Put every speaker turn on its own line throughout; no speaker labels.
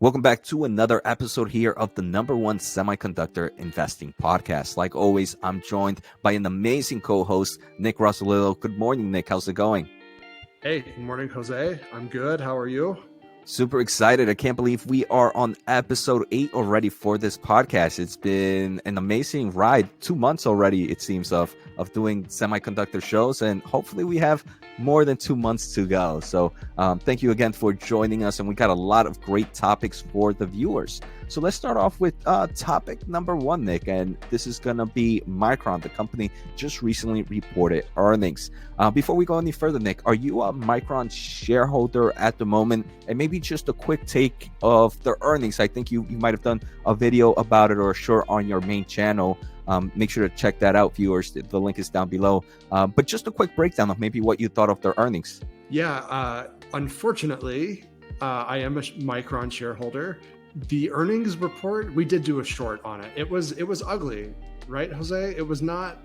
Welcome back to another episode here of the #1 semiconductor investing podcast. Like always, I'm joined by an amazing co-host, Nick Rossolillo. Good morning, Nick. How's it going?
Hey, good morning, Jose. I'm good. How are you?
Super excited. I can't believe we are on episode 8 already for this podcast. It's been an amazing ride. 2 months already, it seems, of doing semiconductor shows, and hopefully we have more than 2 months to go. So thank you again for joining us, and we got a lot of great topics for the viewers. So let's start off with topic number 1, Nick, and this is going to be Micron. The company just recently reported earnings. Before we go any further, Nick, are you a Micron shareholder at the moment? And maybe just a quick take of the earnings. I think you might have done a video about it or a short on your main channel. Make sure to check that out, viewers. The link is down below. But just a quick breakdown of maybe what you thought of their earnings.
Yeah, unfortunately, I am a Micron shareholder. The earnings report, we did do a short on it. It was ugly, right, Jose? It was not.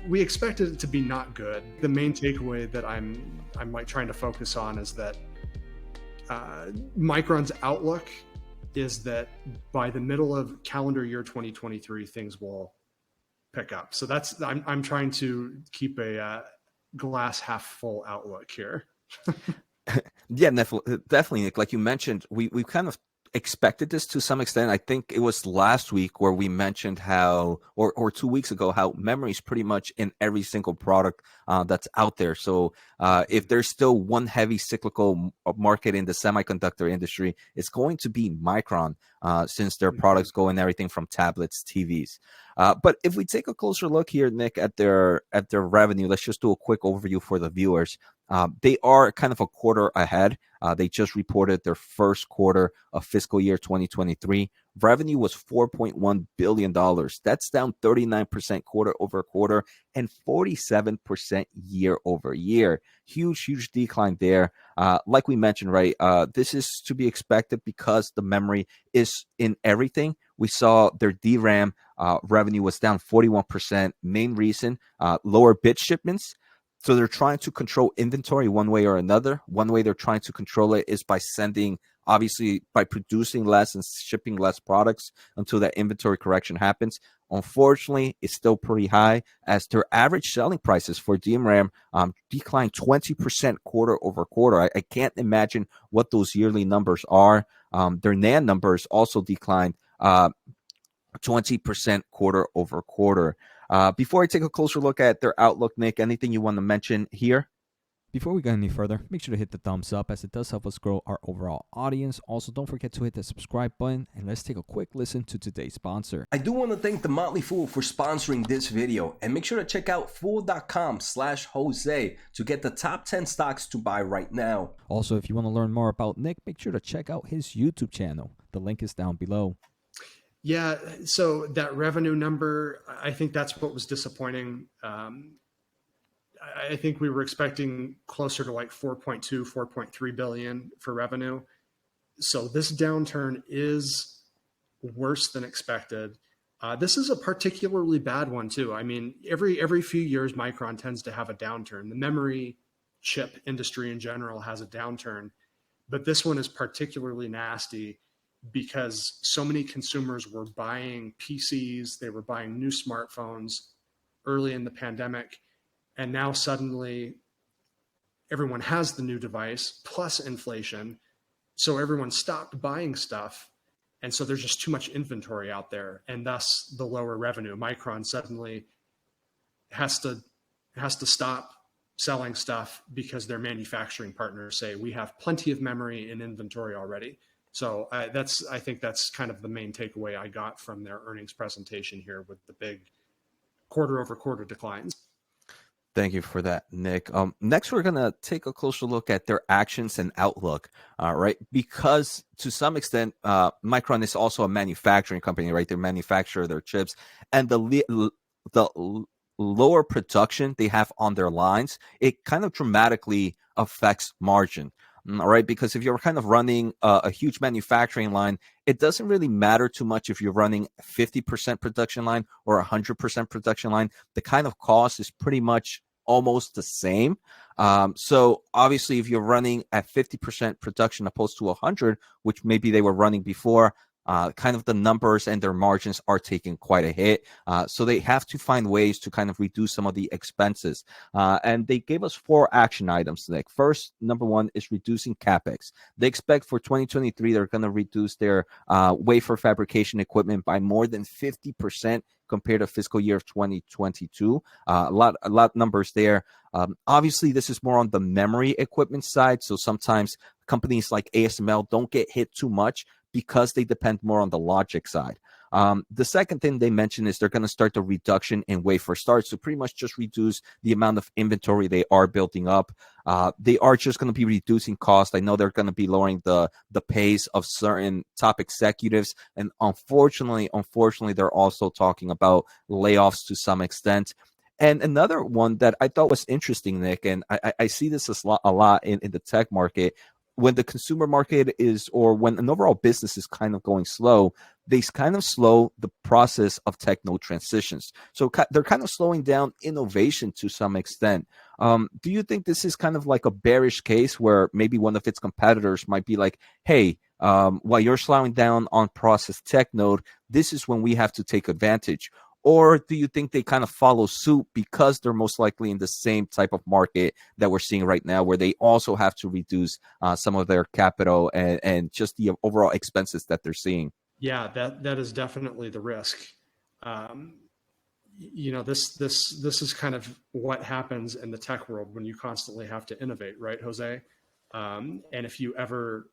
We expected it to be not good. The main takeaway that I'm like trying to focus on is that Micron's outlook is that by the middle of calendar year 2023, things will pick up. So that's I'm trying to keep a glass half full outlook here.
Yeah, definitely, Nick. Like you mentioned, we kind of expected this to some extent. I think it was last week where we mentioned how, or 2 weeks ago, how memory is pretty much in every single product that's out there. So if there's still one heavy cyclical market in the semiconductor industry, it's going to be Micron, since their products go in everything from tablets, TVs. But if we take a closer look here, Nick, at their revenue, let's just do a quick overview for the viewers. They are kind of a quarter ahead. They just reported their first quarter of fiscal year 2023. Revenue was $4.1 billion. That's down 39% quarter over quarter and 47% year over year. Huge decline there. Like we mentioned, right, this is to be expected because the memory is in everything. We saw their DRAM revenue was down 41%. Main reason, lower bit shipments. So they're trying to control inventory one way or another. One way they're trying to control it is by by producing less and shipping less products until that inventory correction happens. Unfortunately, it's still pretty high, as their average selling prices for DRAM declined 20% quarter over quarter. I can't imagine what those yearly numbers are. Their NAND numbers also declined 20% quarter over quarter. Before I take a closer look at their outlook, Nick, anything you want to mention here?
Before we go any further, make sure to hit the thumbs up, as it does help us grow our overall audience. Also, don't forget to hit the subscribe button, and let's take a quick listen to today's sponsor.
I do want to thank The Motley Fool for sponsoring this video, and make sure to check out fool.com/Jose to get the top 10 stocks to buy right now.
Also, if you want to learn more about Nick, make sure to check out his YouTube channel. The link is down below.
Yeah, so that revenue number, I think that's what was disappointing. I think we were expecting closer to like 4.2, 4.3 billion for revenue. So this downturn is worse than expected. This is a particularly bad one too. I mean, every few years, Micron tends to have a downturn. The memory chip industry in general has a downturn, but this one is particularly nasty because so many consumers were buying PCs, they were buying new smartphones early in the pandemic, and now suddenly everyone has the new device plus inflation, so everyone stopped buying stuff, and so there's just too much inventory out there, and thus the lower revenue. Micron suddenly has to stop selling stuff because their manufacturing partners say we have plenty of memory in inventory already. So I think that's kind of the main takeaway I got from their earnings presentation here, with the big quarter over quarter declines.
Thank you for that, Nick. Next, we're going to take a closer look at their actions and outlook, right? Because to some extent, Micron is also a manufacturing company, right? They manufacture their chips, and the lower production they have on their lines, it kind of dramatically affects margin. All right, because if you're kind of running a huge manufacturing line, it doesn't really matter too much if you're running 50% production line or 100% production line. The kind of cost is pretty much almost the same. So obviously, if you're running at 50% production opposed to 100, which maybe they were running before, kind of the numbers and their margins are taking quite a hit. So they have to find ways to kind of reduce some of the expenses. And they gave us 4 action items, Nick. First, number 1 is reducing CapEx. They expect for 2023, they're going to reduce their wafer fabrication equipment by more than 50% compared to fiscal year of 2022. A lot numbers there. Obviously, this is more on the memory equipment side. So sometimes companies like ASML don't get hit too much because they depend more on the logic side. The second thing they mentioned is they're going to start the reduction in wafer starts to pretty much just reduce the amount of inventory they are building up. They are just going to be reducing cost. I know they're going to be lowering the pace of certain top executives. And unfortunately, they're also talking about layoffs to some extent. And another one that I thought was interesting, Nick, and I see this a lot in the tech market, when the consumer market is, or when an overall business is kind of going slow, they kind of slow the process of techno transitions. So they're kind of slowing down innovation to some extent. Do you think this is kind of like a bearish case where maybe one of its competitors might be like, hey, while you're slowing down on process tech node, this is when we have to take advantage? Or do you think they kind of follow suit because they're most likely in the same type of market that we're seeing right now, where they also have to reduce some of their capital and just the overall expenses that they're seeing?
Yeah, that is definitely the risk. This is kind of what happens in the tech world when you constantly have to innovate, right, Jose? And if you ever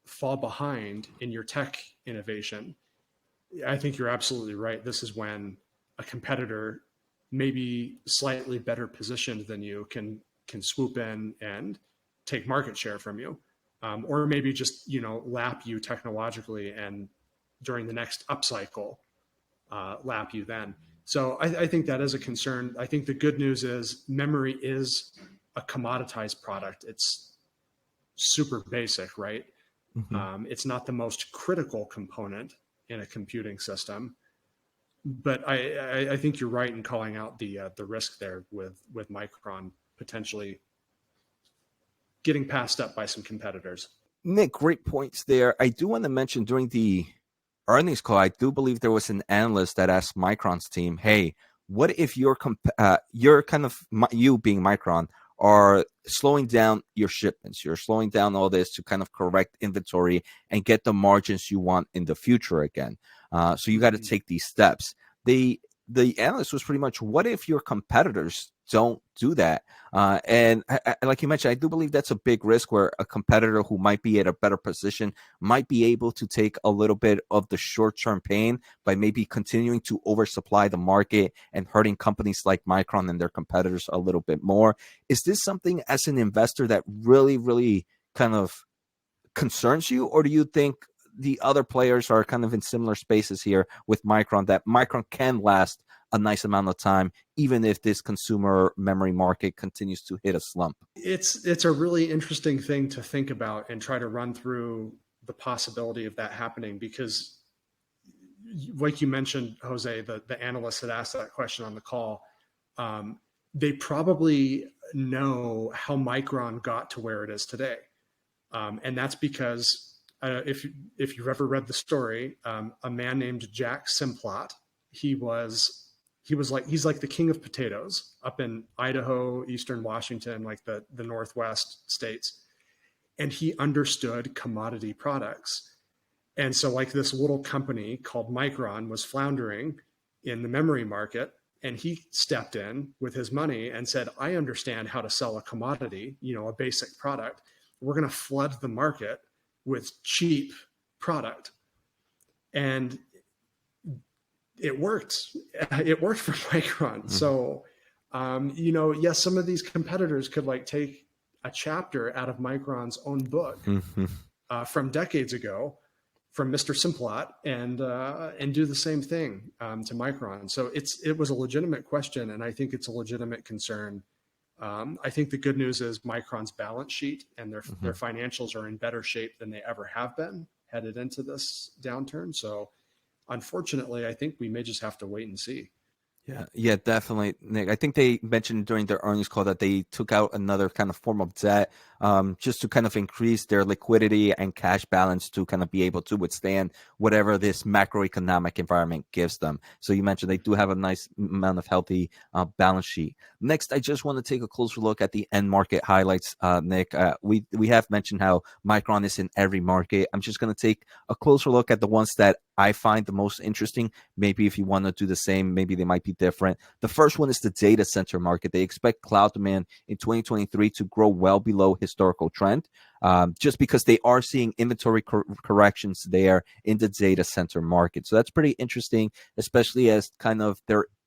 fall behind in your tech innovation, I think you're absolutely right. This is when a competitor, maybe slightly better positioned than you, can swoop in and take market share from you, or maybe just lap you technologically, and during the next upcycle, lap you then. So I think that is a concern. I think the good news is memory is a commoditized product. It's super basic, right?
Mm-hmm.
It's not the most critical component in a computing system, but I think you're right in calling out the risk there with Micron potentially getting passed up by some competitors.
Nick, great points there. I do want to mention during the earnings call, I do believe there was an analyst that asked Micron's team, hey, what if you're kind of, you being Micron, are slowing down your shipments, you're slowing down all this to kind of correct inventory and get the margins you want in the future again. So you got to take these steps. The analyst was pretty much, what if your competitors don't do that? And like you mentioned, I do believe that's a big risk, where a competitor who might be at a better position might be able to take a little bit of the short-term pain by maybe continuing to oversupply the market and hurting companies like Micron and their competitors a little bit more. Is this something as an investor that really, really kind of concerns you, or do you think the other players are kind of in similar spaces here with Micron, that Micron can last a nice amount of time, even if this consumer memory market continues to hit a slump?
It's a really interesting thing to think about and try to run through the possibility of that happening, because like you mentioned, Jose, the analyst had asked that question on the call. They probably know how Micron got to where it is today. And that's because if you've ever read the story, a man named Jack Simplot, he's like the king of potatoes up in Idaho, Eastern Washington, like the Northwest states. And he understood commodity products. And so like this little company called Micron was floundering in the memory market, and he stepped in with his money and said, I understand how to sell a commodity, a basic product. We're going to flood the market with cheap product. And it worked. It worked for Micron. Mm-hmm. So, yes, some of these competitors could like take a chapter out of Micron's own book from decades ago, from Mr. Simplot, and do the same thing to Micron. So it was a legitimate question, and I think it's a legitimate concern. I think the good news is Micron's balance sheet and their financials are in better shape than they ever have been headed into this downturn. So unfortunately, I think we may just have to wait and see.
Yeah, definitely, Nick. I think they mentioned during their earnings call that they took out another kind of form of debt, just to kind of increase their liquidity and cash balance to kind of be able to withstand whatever this macroeconomic environment gives them. So you mentioned they do have a nice amount of healthy balance sheet. Next, I just want to take a closer look at the end market highlights, Nick. We have mentioned how Micron is in every market. I'm just going to take a closer look at the ones that I find the most interesting. Maybe if you want to do the same, maybe they might be different. The first one is the data center market. They expect cloud demand in 2023 to grow well below historical trend, just because they are seeing inventory corrections there in the data center market. So that's pretty interesting, especially as kind of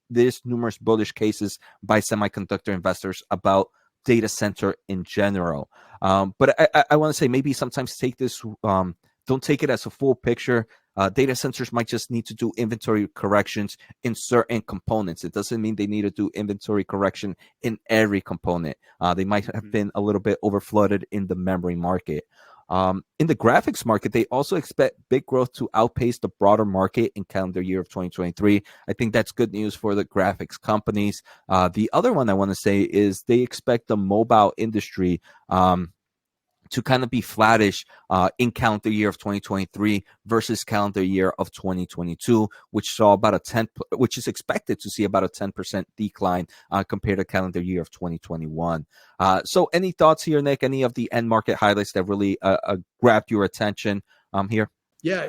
there's numerous bullish cases by semiconductor investors about data center in general. But I want to say maybe sometimes take this, don't take it as a full picture. Data centers might just need to do inventory corrections in certain components. It doesn't mean they need to do inventory correction in every component. They might have been a little bit overflooded in the memory market. In the graphics market, they also expect big growth to outpace the broader market in calendar year of 2023. I think that's good news for the graphics companies. The other one I want to say is they expect the mobile industry to kind of be flattish in calendar year of 2023 versus calendar year of 2022, which is expected to see about a 10% decline compared to calendar year of 2021. So any thoughts here, Nick? Any of the end market highlights that really grabbed your attention here?
Yeah,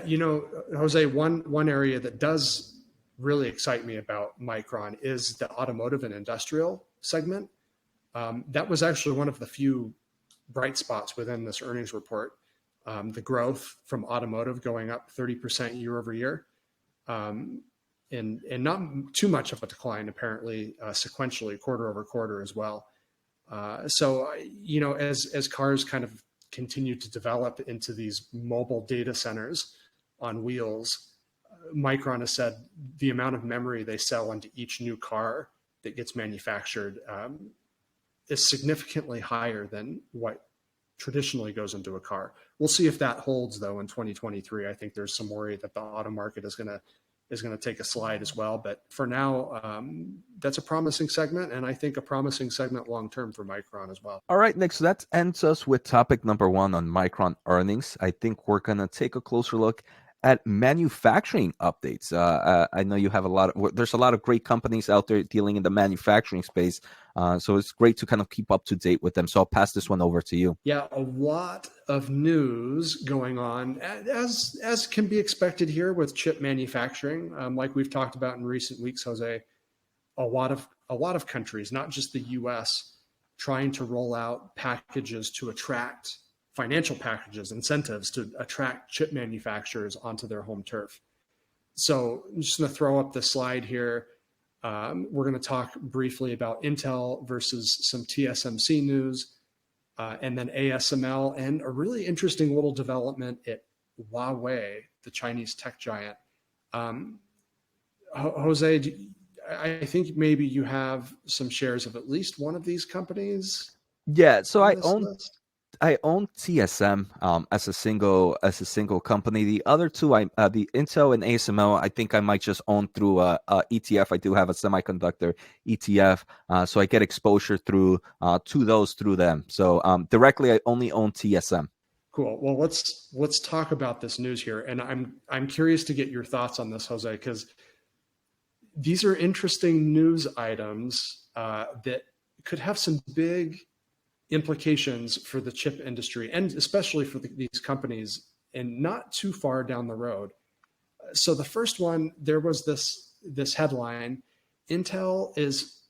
Jose, one area that does really excite me about Micron is the automotive and industrial segment. That was actually one of the few bright spots within this earnings report. The growth from automotive going up 30% year over year, and not too much of a decline apparently sequentially quarter over quarter as well. So as cars kind of continue to develop into these mobile data centers on wheels, Micron has said the amount of memory they sell into each new car that gets manufactured is significantly higher than what traditionally goes into a car. We'll see if that holds though in 2023. I think there's some worry that the auto market is going to take a slide as well. But for now, that's a promising segment, and I think a promising segment long term for Micron as well.
All right, Nick. So that ends us with topic number one on Micron earnings. I think we're going to take a closer look at manufacturing updates. I know you have there's a lot of great companies out there dealing in the manufacturing space. So it's great to kind of keep up to date with them. So I'll pass this one over to you.
Yeah, a lot of news going on, as can be expected here with chip manufacturing. Like we've talked about in recent weeks, Jose, a lot of countries, not just the U.S., trying to roll out packages to attract financial packages, incentives to attract chip manufacturers onto their home turf. So I'm just going to throw up the slide here. We're going to talk briefly about Intel versus some TSMC news, and then ASML, and a really interesting little development at Huawei, the Chinese tech giant. Jose, I think maybe you have some shares of at least one of these companies.
Yeah, so I own TSM as a single company. The other two, the Intel and ASML, I think I might just own through ETF. I do have a semiconductor ETF, so I get exposure to those through them. So directly, I only own TSM.
Cool. Well, let's talk about this news here, and I'm curious to get your thoughts on this, Jose, because these are interesting news items that could have some big implications for the chip industry, and especially for these companies, and not too far down the road. So the first one, there was this headline: Intel is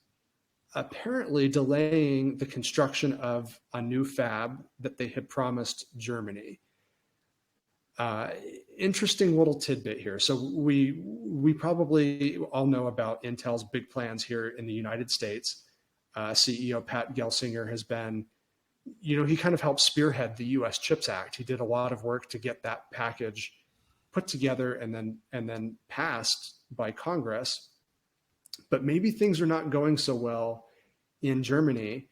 apparently delaying the construction of a new fab that they had promised Germany. Interesting little tidbit here. So we probably all know about Intel's big plans here in the United States. CEO Pat Gelsinger has been, he kind of helped spearhead the U.S. CHIPS Act. He did a lot of work to get that package put together and then passed by Congress. But maybe things are not going so well in Germany.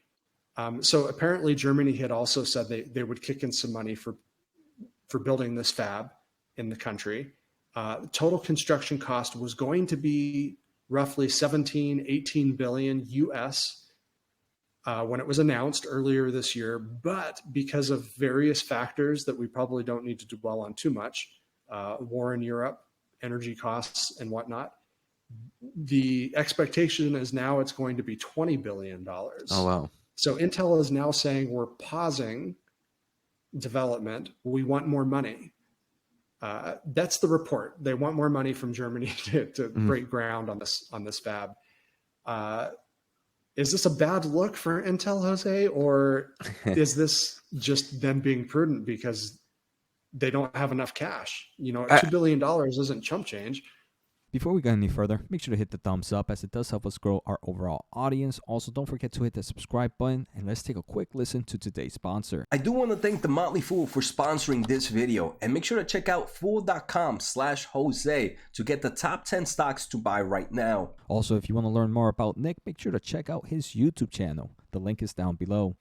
So apparently Germany had also said they would kick in some money for building this fab in the country. Total construction cost was going to be roughly 17, 18 billion US when it was announced earlier this year. But because of various factors that we probably don't need to dwell on too much, war in Europe, energy costs and whatnot, the expectation is now it's going to be $20 billion.
Oh, wow.
So Intel is now saying we're pausing development. We want more money. That's the report. They want more money from Germany to break ground on this fab. Is this a bad look for Intel, Jose, or is this just them being prudent because they don't have enough cash? You know, $2 billion isn't chump change.
Before we go any further, make sure to hit the thumbs up as it does help us grow our overall audience. Also, don't forget to hit the subscribe button, and let's take a quick listen to today's sponsor.
I do want to thank The Motley Fool for sponsoring this video, and make sure to check out fool.com/Jose to get the top 10 stocks to buy right now.
Also, if you want to learn more about Nick, make sure to check out his YouTube channel. The link is down below.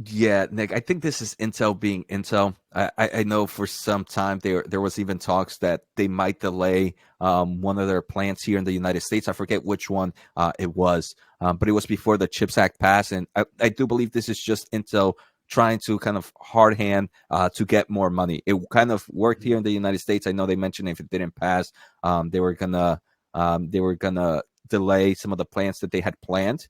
Yeah, Nick, I think this is Intel being Intel. I know for some time there was even talks that they might delay one of their plants here in the United States. I forget which one it was, but it was before the CHIPS Act passed. And I do believe this is just Intel trying to kind of hard hand to get more money. It kind of worked here in the United States. I know they mentioned if it didn't pass, they were gonna delay some of the plants that they had planned.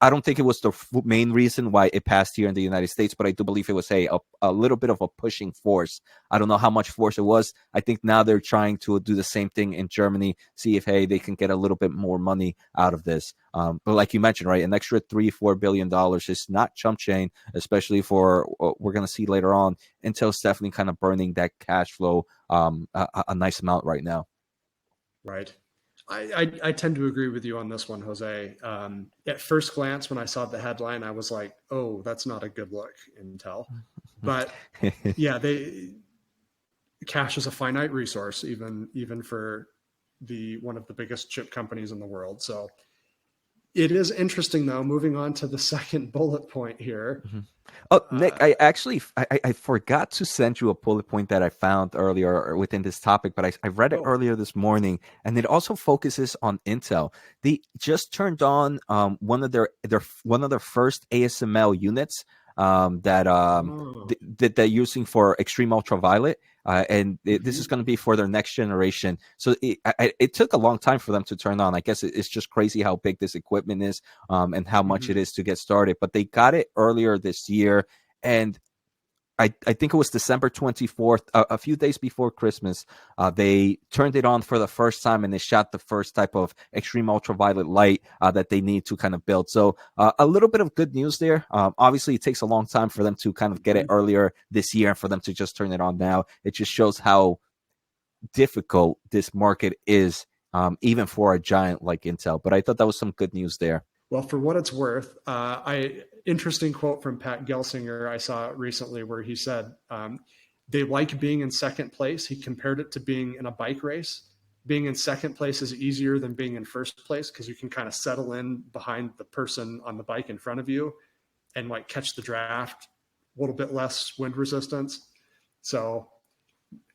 I don't think it was the main reason why it passed here in the United States, but I do believe it was a little bit of a pushing force. I don't know how much force it was. I think now they're trying to do the same thing in Germany, see if, hey, they can get a little bit more money out of this. But like you mentioned, right, an extra $3-4 billion is not chump change, especially for we're going to see later on. Intel's definitely kind of burning that cash flow a nice amount right now.
Right. I tend to agree with you on this one, Jose. At first glance, when I saw the headline, I was like, "Oh, that's not a good look, Intel." But yeah, cash is a finite resource, even for one of the biggest chip companies in the world. So it is interesting, though. Moving on to the second bullet point here.
Oh, Nick, I forgot to send you a bullet point that I found earlier within this topic, but I read it earlier this morning, and it also focuses on Intel. They just turned on one of their first ASML units that they're using for extreme ultraviolet. This is going to be for their next generation. So it took a long time for them to turn on. I guess it's just crazy how big this equipment is and how much it is to get started. But they got it earlier this year, and I think it was December 24th, a few days before Christmas. They turned it on for the first time, and they shot the first type of extreme ultraviolet light that they need to kind of build. So a little bit of good news there. Obviously, it takes a long time for them to kind of get it earlier this year and for them to just turn it on now. It just shows how difficult this market is, even for a giant like Intel. But I thought that was some good news there.
Well, for what it's worth, interesting quote from Pat Gelsinger I saw recently where he said they like being in second place. He compared it to being in a bike race. Being in second place is easier than being in first place because you can kind of settle in behind the person on the bike in front of you and like catch the draft, a little bit less wind resistance. So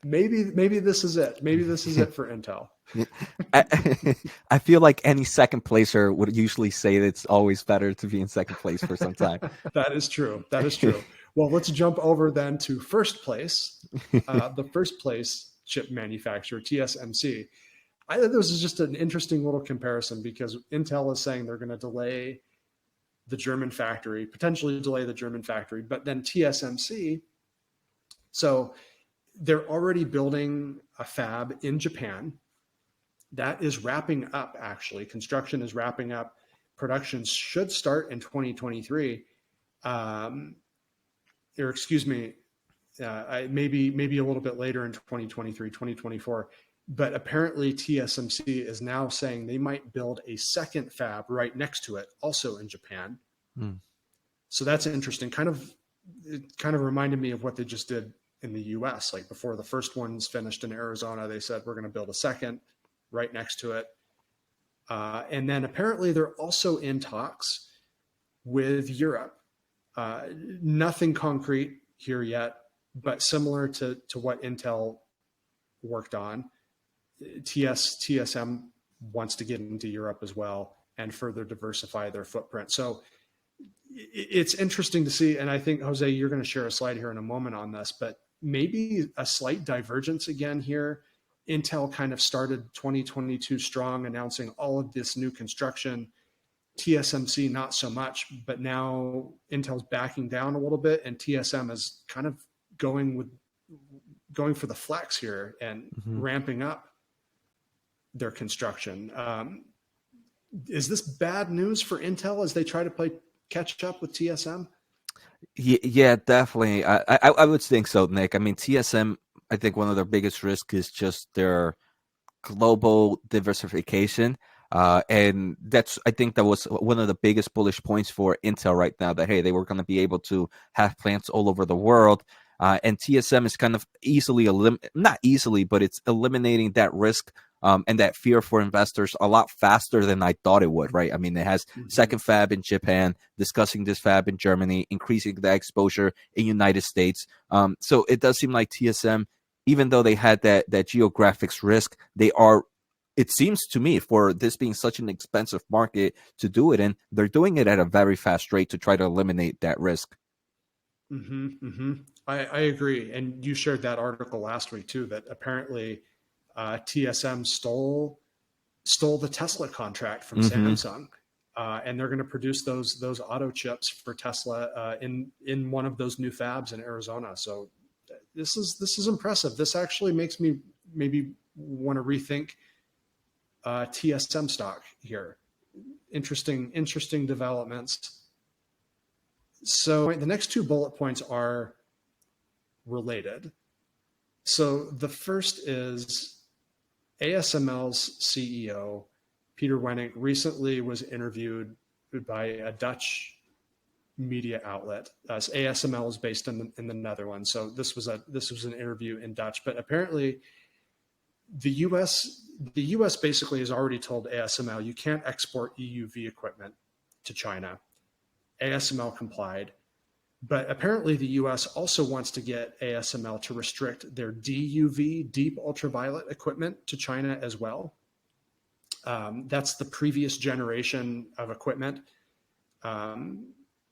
maybe this is it. Maybe this is it for Intel.
I feel like any second placer would usually say that it's always better to be in second place for some time.
That is true. That is true. Well, let's jump over then to first place. The first place chip manufacturer, TSMC. I thought this is just an interesting little comparison because Intel is saying they're going to delay the German factory, potentially delay the German factory, but then TSMC. So they're already building a fab in Japan. That is wrapping up, actually. Construction is wrapping up. Production should start in 2023. Or excuse me, maybe a little bit later in 2023, 2024. But apparently TSMC is now saying they might build a second fab right next to it, also in Japan. So that's interesting. It kind of reminded me of what they just did in the US. Like before the first one's finished in Arizona, they said, we're going to build a second right next to it. And then apparently they're also in talks with Europe. Nothing concrete here yet, but similar to what Intel worked on. TSM wants to get into Europe as well and further diversify their footprint. So it's interesting to see. And I think, Jose, you're going to share a slide here in a moment on this, but maybe a slight divergence again here. Intel kind of started 2022 strong, announcing all of this new construction. TSMC, not so much, but now Intel's backing down a little bit, and TSM is kind of going for the flex here and ramping up their construction. Is this bad news for Intel as they try to play catch up with TSM?
Yeah, definitely. I would think so, Nick. I mean, TSM, I think one of their biggest risks is just their global diversification. And I think that was one of the biggest bullish points for Intel right now, that, hey, they were going to be able to have plants all over the world. And TSM is kind of not easily, but it's eliminating that risk and that fear for investors a lot faster than I thought it would, right? I mean, it has second fab in Japan, discussing this fab in Germany, increasing the exposure in United States. So it does seem like TSM, even though they had that geographics risk, they are, it seems to me, for this being such an expensive market to do it in, they're doing it at a very fast rate to try to eliminate that risk.
I agree. And you shared that article last week too, that apparently TSM stole the Tesla contract from Samsung, and they're going to produce those auto chips for Tesla in one of those new fabs in Arizona. So this is impressive. This actually makes me maybe want to rethink TSM stock here. Interesting developments. So the next two bullet points are related. So the first is ASML's CEO, Peter Wennink, recently was interviewed by a Dutch media outlet. ASML is based in the Netherlands, so this was an interview in Dutch. But apparently, the U.S. basically has already told ASML you can't export EUV equipment to China. ASML complied. But apparently the US also wants to get ASML to restrict their DUV, deep ultraviolet equipment, to China as well. That's the previous generation of equipment.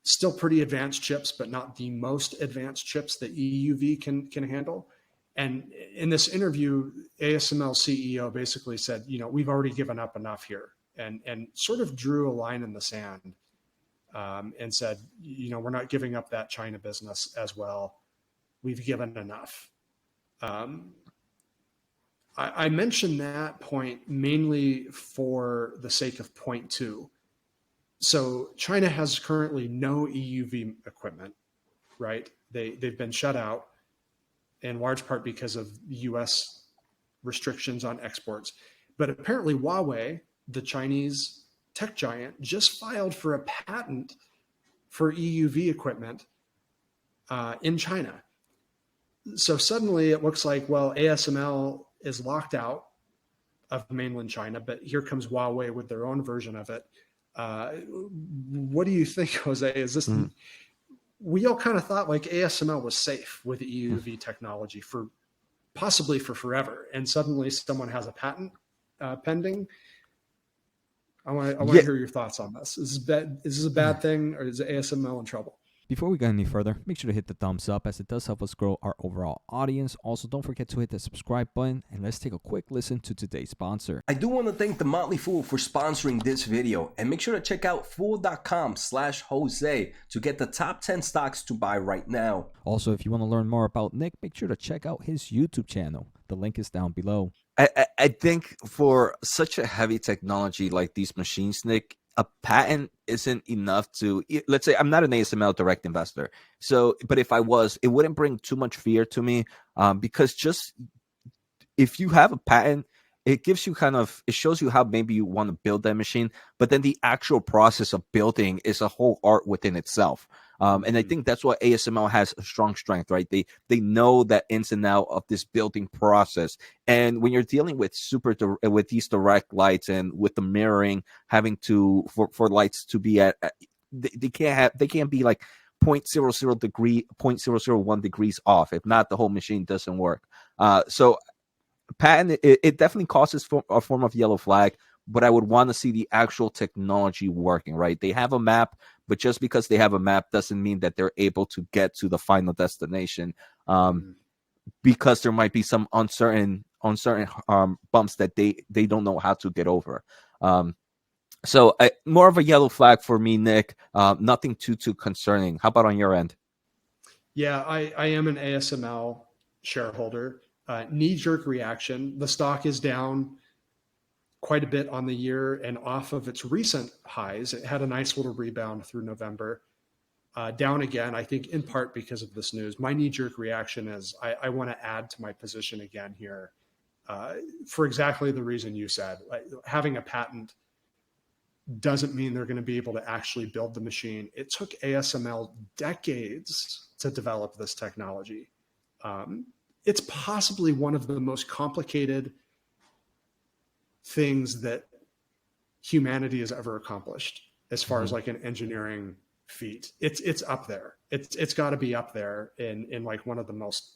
Still pretty advanced chips, but not the most advanced chips that EUV can handle. And in this interview, ASML CEO basically said, we've already given up enough here, and sort of drew a line in the sand. And said, we're not giving up that China business as well. We've given enough. I mentioned that point mainly for the sake of point two. So China has currently no EUV equipment, right? They've been shut out in large part because of US restrictions on exports. But apparently Huawei, the Chinese tech giant, just filed for a patent for EUV equipment in China. So suddenly it looks like, well, ASML is locked out of mainland China, but here comes Huawei with their own version of it. What do you think, Jose? Is this? We all kind of thought like ASML was safe with EUV technology possibly for forever, and suddenly someone has a patent pending. I want to hear your thoughts on this. Is this a bad thing, or is ASML in trouble?
Before we go any further, make sure to hit the thumbs up, as it does help us grow our overall audience. Also, don't forget to hit the subscribe button, and let's take a quick listen to today's sponsor.
I do want to thank The Motley Fool for sponsoring this video, and make sure to check out fool.com/Jose to get the top 10 stocks to buy right now.
Also, if you want to learn more about Nick, make sure to check out his YouTube channel. The link is down below.
I think for such a heavy technology like these machines, Nick, a patent isn't enough to, let's say I'm not an ASML direct investor. So, but if I was, it wouldn't bring too much fear to me, because just if you have a patent, it gives you it shows you how maybe you want to build that machine, but then the actual process of building is a whole art within itself. And I think that's why ASML has a strong strength, right? They know that ins and out of this building process. And when you're dealing with with these direct lights and with the mirroring, having to for lights to be they can't be like 0.001 degrees off. If not, the whole machine doesn't work. So patent, it definitely causes a form of yellow flag, but I would want to see the actual technology working, right? They have a map, but just because they have a map doesn't mean that they're able to get to the final destination, because there might be some uncertain bumps that they don't know how to get over. So more of a yellow flag for me, Nick. Nothing too concerning. How about on your end?
Yeah, I am an ASML shareholder. Knee-jerk reaction. The stock is down quite a bit on the year and off of its recent highs. It had a nice little rebound through November. Down again, I think in part because of this news. My knee-jerk reaction is I want to add to my position again here for exactly the reason you said. Like, having a patent doesn't mean they're going to be able to actually build the machine. It took ASML decades to develop this technology. It's possibly one of the most complicated things that humanity has ever accomplished as far as like an engineering feat. It's up there. It's got to be up there in like one of the most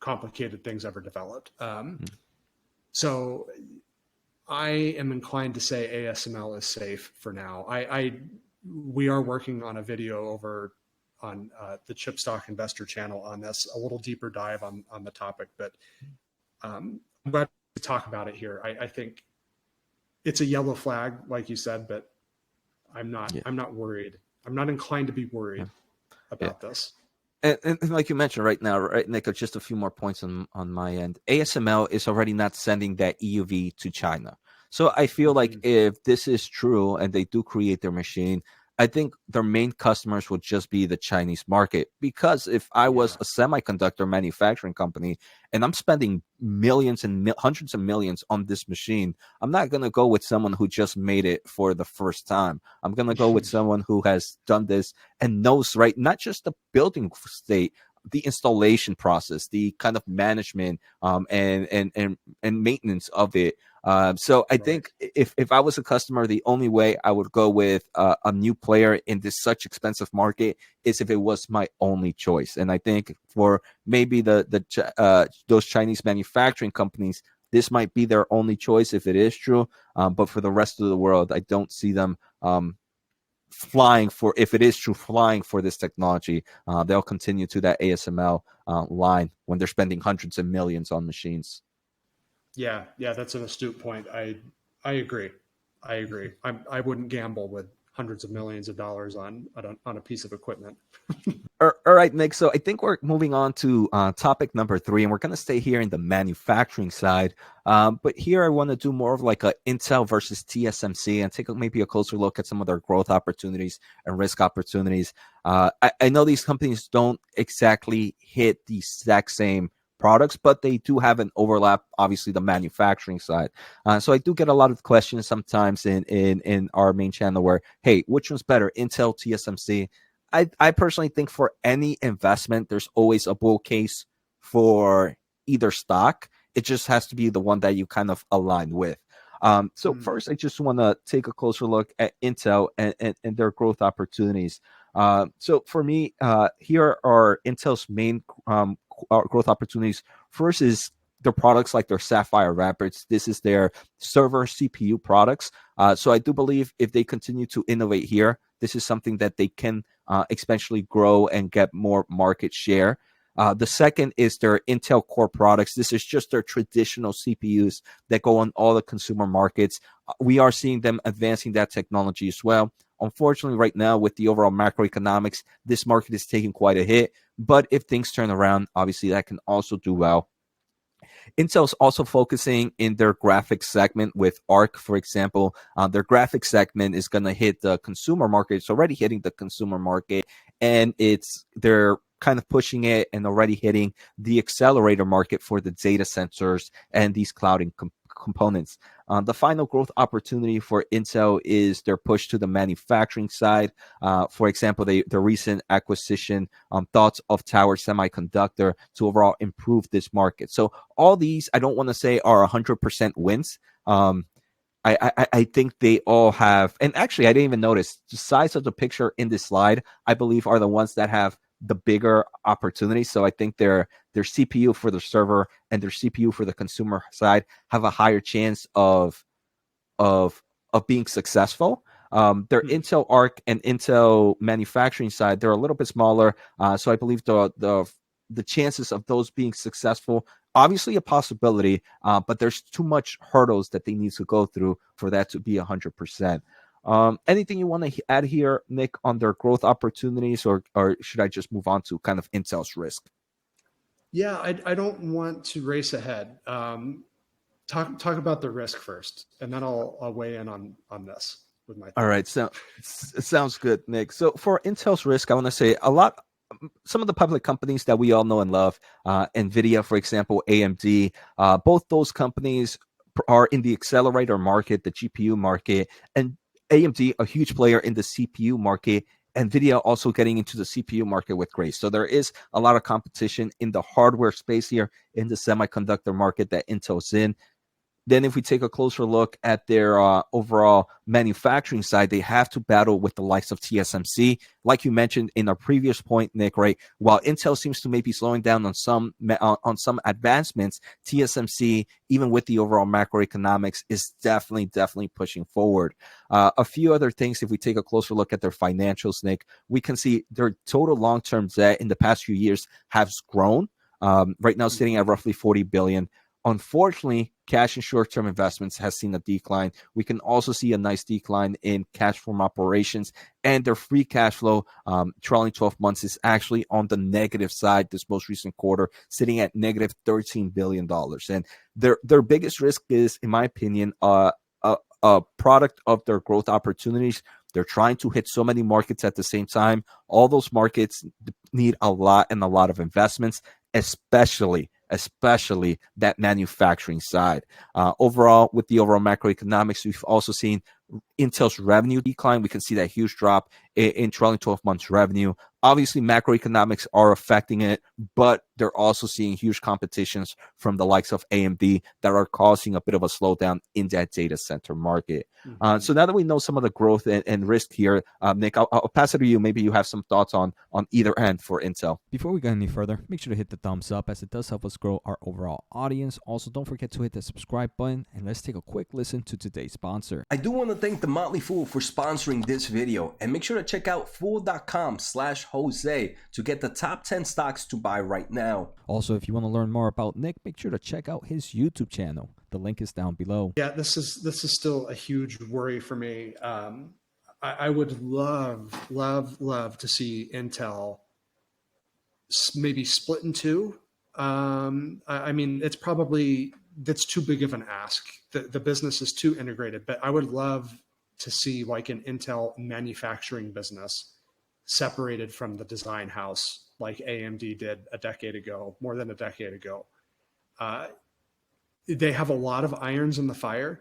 complicated things ever developed. So I am inclined to say ASML is safe for now. We are working on a video over on the Chip Stock Investor channel on this, a little deeper dive on the topic, but I'm glad to talk about it here. I think it's a yellow flag, like you said, but I'm not worried. I'm not inclined to be worried about this.
And like you mentioned right now, right, Nick, just a few more points on my end. ASML is already not sending that EUV to China. So I feel like if this is true and they do create their machine, I think their main customers would just be the Chinese market. Because if I was a semiconductor manufacturing company and I'm spending millions and hundreds of millions on this machine, I'm not going to go with someone who just made it for the first time. I'm going to go with someone who has done this and knows, right, not just the building state, the installation process, the kind of management and maintenance of it. So I think if I was a customer, the only way I would go with a new player in this such expensive market is if it was my only choice. And I think for maybe those Chinese manufacturing companies, this might be their only choice if it is true. But for the rest of the world, I don't see them flying for, if it is true, flying for this technology. They'll continue to that ASML line when they're spending hundreds of millions on machines.
Yeah, that's an astute point. I agree. I wouldn't gamble with hundreds of millions of dollars on a piece of equipment.
All right, Nick. So I think we're moving on to topic number 3, and we're going to stay here in the manufacturing side. But here I want to do more of like a Intel versus TSMC and take maybe a closer look at some of their growth opportunities and risk opportunities. I know these companies don't exactly hit the exact same products, but they do have an overlap, obviously the manufacturing side. So I do get a lot of questions sometimes in our main channel where, hey, which one's better, Intel, TSMC? I personally think for any investment, there's always a bull case for either stock. It just has to be the one that you kind of align with. So first, I just want to take a closer look at Intel and their growth opportunities. So for me, here are Intel's main growth opportunities. First is their products like their Sapphire Rapids. This is their server CPU products. So I do believe if they continue to innovate here, this is something that they can especially grow and get more market share. The second is their Intel Core products. This is just their traditional CPUs that go on all the consumer markets. We are seeing them advancing that technology as well. Unfortunately, right now, with the overall macroeconomics, this market is taking quite a hit. But if things turn around, obviously that can also do well. Intel's also focusing in their graphics segment with ARC, for example. Their graphics segment is going to hit the consumer market. It's already hitting the consumer market, and they're kind of pushing it and already hitting the accelerator market for the data centers and these clouding components. The final growth opportunity for Intel is their push to the manufacturing side. For example, the recent acquisition, thoughts of Taiwan Semiconductor to overall improve this market. So all these, I don't want to say are 100% wins. I think they all have, and actually I didn't even notice the size of the picture in this slide, I believe are the ones that have the bigger opportunities. So I think their CPU for the server and their CPU for the consumer side have a higher chance of of being successful. Their Intel Arc and Intel manufacturing side, they're a little bit smaller. So I believe the chances of those being successful, obviously a possibility, but there's too much hurdles that they need to go through for that to be 100%. Anything you want to add here, Nick, on their growth opportunities, or should I just move on to kind of Intel's risk?
Yeah, I don't want to race ahead. Talk about the risk first, and then I'll weigh in on this with my thoughts.
All right, so it sounds good, Nick. So for Intel's risk, I want to say some of the public companies that we all know and love, Nvidia, for example, AMD, both those companies are in the accelerator market, the GPU market, and AMD, a huge player in the CPU market. Nvidia also getting into the CPU market with Grace. So there is a lot of competition in the hardware space here in the semiconductor market that Intel's in. Then if we take a closer look at their overall manufacturing side, they have to battle with the likes of TSMC. Like you mentioned in our previous point, Nick, right? While Intel seems to maybe slowing down on some advancements, TSMC, even with the overall macroeconomics, is definitely pushing forward. A few other things, if we take a closer look at their financials, Nick, we can see their total long-term debt in the past few years has grown. Right now sitting at roughly $40 billion. Unfortunately, cash and short-term investments has seen a decline. We can also see a nice decline in cash from operations, and their free cash flow trailing 12 months is actually on the negative side this most recent quarter, sitting at negative $13 billion. And their biggest risk is, in my opinion, a product of their growth opportunities. They're trying to hit so many markets at the same time. All those markets need a lot of investments, especially that manufacturing side. Overall, with the overall macroeconomics, we've also seen Intel's revenue decline. We can see that huge drop in trailing 12 months revenue. Obviously, macroeconomics are affecting it, but they're also seeing huge competitions from the likes of AMD that are causing a bit of a slowdown in that data center market. So now that we know some of the growth and risk here, Nick, I'll pass it to you. Maybe you have some thoughts on either end for Intel.
Before we go any further, make sure to hit the thumbs up as it does help us grow our overall audience. Also, don't forget to hit the subscribe button, and let's take a quick listen to today's sponsor.
I do want to thank The Motley Fool for sponsoring this video, and make sure to check out fool.com/Jose to get the top 10 stocks to buy right now.
Also, if you want to learn more about Nick, make sure to check out his YouTube channel. The link is down below.
Yeah, this is still a huge worry for me. I would love to see Intel maybe split in two. I mean, that's too big of an ask. The business is too integrated, but I would love to see like an Intel manufacturing business separated from the design house like AMD did more than a decade ago. They have a lot of irons in the fire.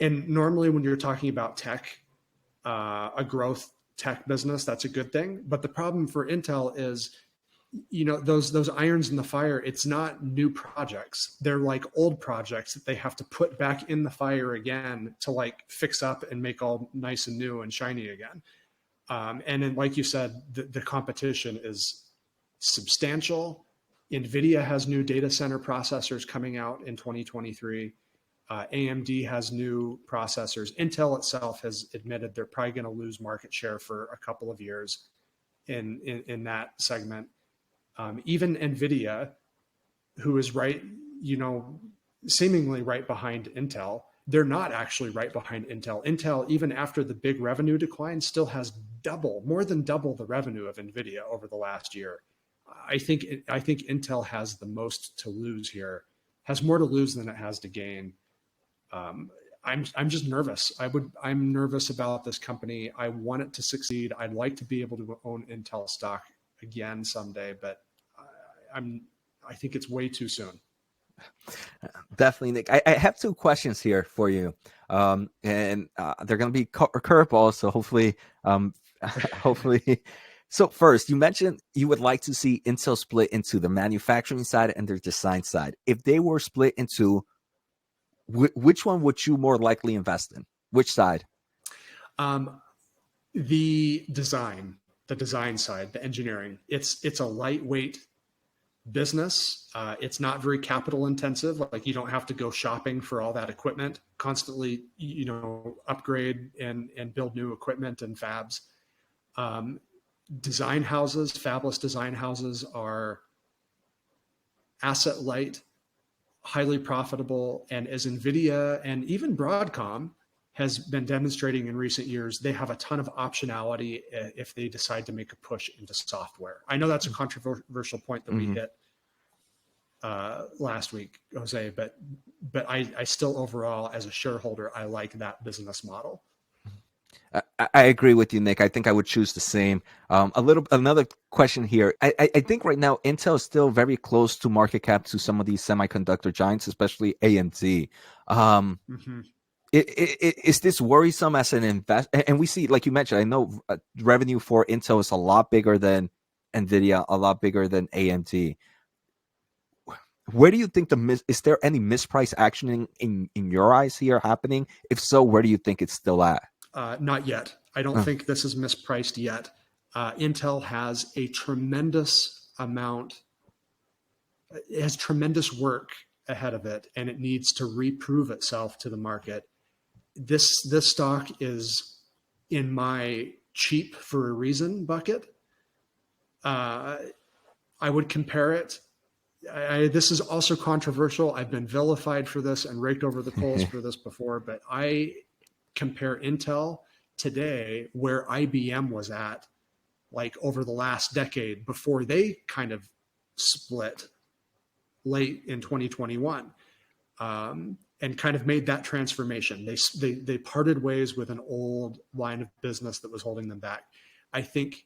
And normally when you're talking about tech, a growth tech business, that's a good thing. But the problem for Intel is, those irons in the fire, it's not new projects. They're like old projects that they have to put back in the fire again to like fix up and make all nice and new and shiny again. And then, like you said, the competition is substantial. Nvidia has new data center processors coming out in 2023. AMD has new processors. Intel itself has admitted they're probably going to lose market share for a couple of years in that segment. Even Nvidia, who is seemingly right behind Intel, they're not actually right behind Intel. Intel, even after the big revenue decline, still has more than double the revenue of Nvidia over the last year. I think Intel has the most to lose here, has more to lose than it has to gain. I'm just nervous. I'm nervous about this company. I want it to succeed. I'd like to be able to own Intel stock again someday, but I think it's way too soon.
Definitely, Nick. I have two questions here for you, and they're going to be curveballs. So hopefully. So first, you mentioned you would like to see Intel split into the manufacturing side and their design side. If they were split into, which one would you more likely invest in? Which side?
The design side, the engineering. It's a lightweight business. It's not very capital intensive. Like you don't have to go shopping for all that equipment, constantly, upgrade and build new equipment and fabs. Design houses, fabless design houses are asset light, highly profitable. And as Nvidia and even Broadcom has been demonstrating in recent years, they have a ton of optionality if they decide to make a push into software. I know that's a controversial point that we hit last week, Jose, but I still overall, as a shareholder, I like that business model.
I agree with you, Nick. I think I would choose the same. Another question here. I think right now Intel is still very close to market cap to some of these semiconductor giants, especially AMD. Is this worrisome as an invest? And we see, like you mentioned, I know revenue for Intel is a lot bigger than Nvidia, a lot bigger than AMD. Where do you think is there any misprice action in your eyes here happening? If so, where do you think it's still at?
Not yet. I don't think this is mispriced yet. Intel has a tremendous amount, it has tremendous work ahead of it, and it needs to reprove itself to the market. This stock is in my cheap for a reason bucket. I would compare it. This is also controversial. I've been vilified for this and raked over the coals for this before, but I compare Intel today where IBM was at, like over the last decade before they kind of split late in 2021, and kind of made that transformation. They parted ways with an old line of business that was holding them back. I think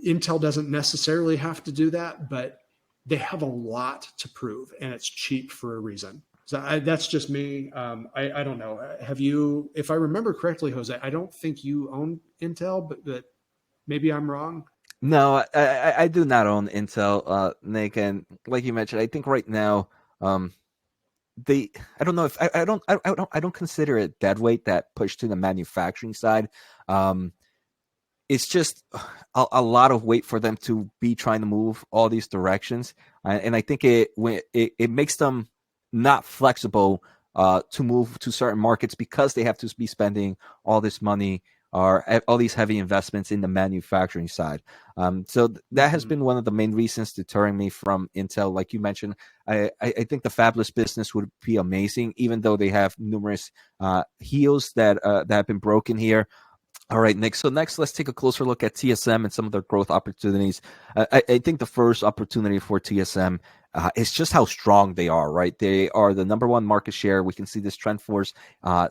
Intel doesn't necessarily have to do that, but they have a lot to prove, and it's cheap for a reason. So that's just me. I don't know. Have you, if I remember correctly, Jose, I don't think you own Intel, but maybe I'm wrong.
No, I do not own Intel, Nick. And like you mentioned, I think right now, I don't know if I don't consider it deadweight, that push to the manufacturing side. It's just a lot of weight for them to be trying to move all these directions, and I think it makes them not flexible to move to certain markets because they have to be spending all this money or all these heavy investments in the manufacturing side. So that has been one of the main reasons deterring me from Intel. Like you mentioned, I think the fabless business would be amazing, even though they have numerous heels that have been broken here. All right, Nick. So next, let's take a closer look at TSM and some of their growth opportunities. I think the first opportunity for TSM is just how strong they are, right? They are the number one market share. We can see this TrendForce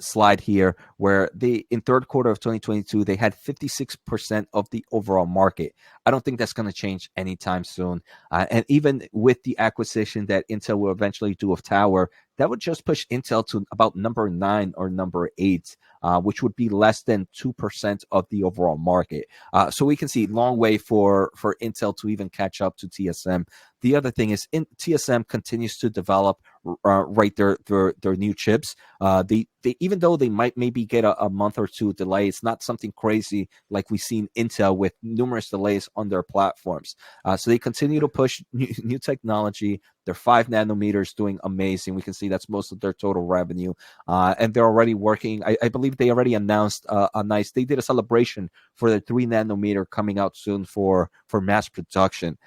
slide here, where they, in third quarter of 2022, they had 56% of the overall market. I don't think that's going to change anytime soon. And even with the acquisition that Intel will eventually do of Tower, that would just push Intel to about number 9 or number 8, which would be less than 2% of the overall market. So we can see long way for Intel to even catch up to TSM. The other thing is TSM continues to develop their new chips. They even though they might maybe get a month or two delay, it's not something crazy like we've seen Intel with numerous delays on their platforms. So they continue to push new technology. They're 5 nanometers doing amazing. We can see that's most of their total revenue. And they're already working. I believe they already announced they did a celebration for the 3 nanometer coming out soon for mass production.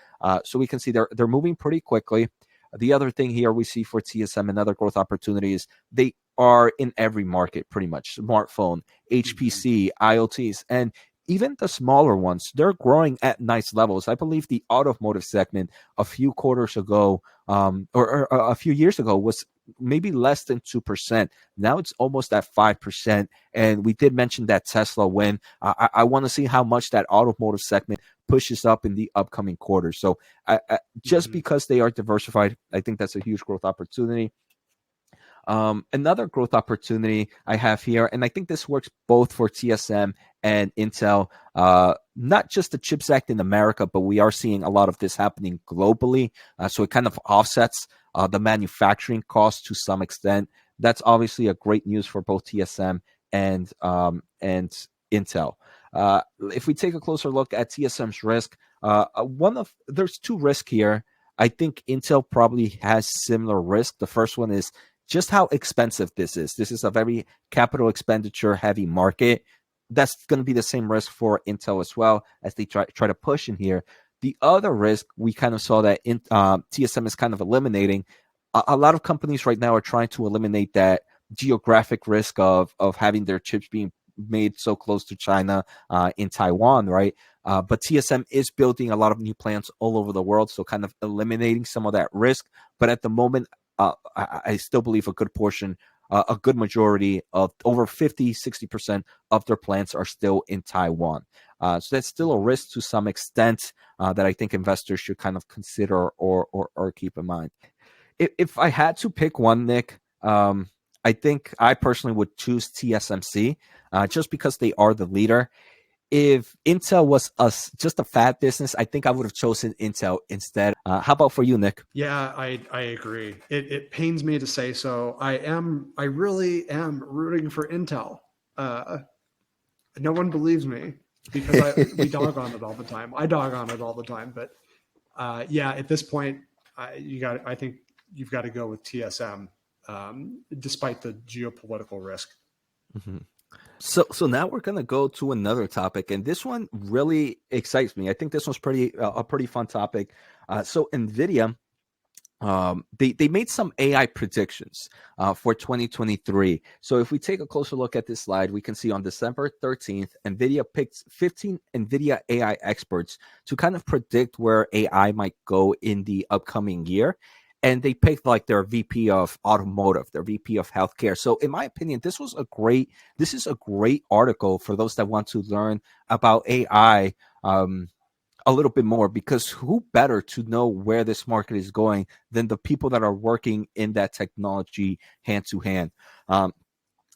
So we can see they're moving pretty quickly. The other thing here we see for TSM and other growth opportunities, they are in every market pretty much. Smartphone, HPC, IoTs, and even the smaller ones, they're growing at nice levels. I believe the automotive segment a few quarters ago, or a few years ago, was maybe less than 2%. Now it's almost at 5%. And we did mention that Tesla win. I want to see how much that automotive segment pushes up in the upcoming quarters. So just because they are diversified, I think that's a huge growth opportunity. Another growth opportunity I have here, and I think this works both for TSM and Intel, not just the CHIPS Act in America, but we are seeing a lot of this happening globally. So it kind of offsets the manufacturing costs to some extent. That's obviously a great news for both TSM and Intel. If we take a closer look at TSM's risk, there's two risks here. I think Intel probably has similar risk. The first one is just how expensive this is. This is a very capital expenditure heavy market. That's going to be the same risk for Intel as well as they try to push in here. The other risk we kind of saw that TSM is kind of eliminating. A lot of companies right now are trying to eliminate that geographic risk of having their chips being made so close to China in Taiwan, right? But TSM is building a lot of new plants all over the world, so kind of eliminating some of that risk. But at the moment, I still believe a good portion, a good majority of over 50-60% of their plants are still in Taiwan. So that's still a risk to some extent that I think investors should kind of consider or keep in mind. If I had to pick one, Nick, I think I personally would choose TSMC just because they are the leader. If Intel was just a fat business, I think I would have chosen Intel instead. How about for you, Nick?
Yeah, I agree. It pains me to say so. I really am rooting for Intel. No one believes me because we dog on it all the time. I dog on it all the time, but yeah, at this point, I think you've got to go with TSM, despite the geopolitical risk.
Mm-hmm. So now we're gonna go to another topic, and this one really excites me. I think this one's a pretty fun topic. So Nvidia, they made some AI predictions for 2023. So if we take a closer look at this slide, we can see on December 13th, Nvidia picked 15 Nvidia AI experts to kind of predict where AI might go in the upcoming year. And they picked like their VP of automotive, their VP of healthcare. So in my opinion, this is a great article for those that want to learn about AI a little bit more, because who better to know where this market is going than the people that are working in that technology hand to hand.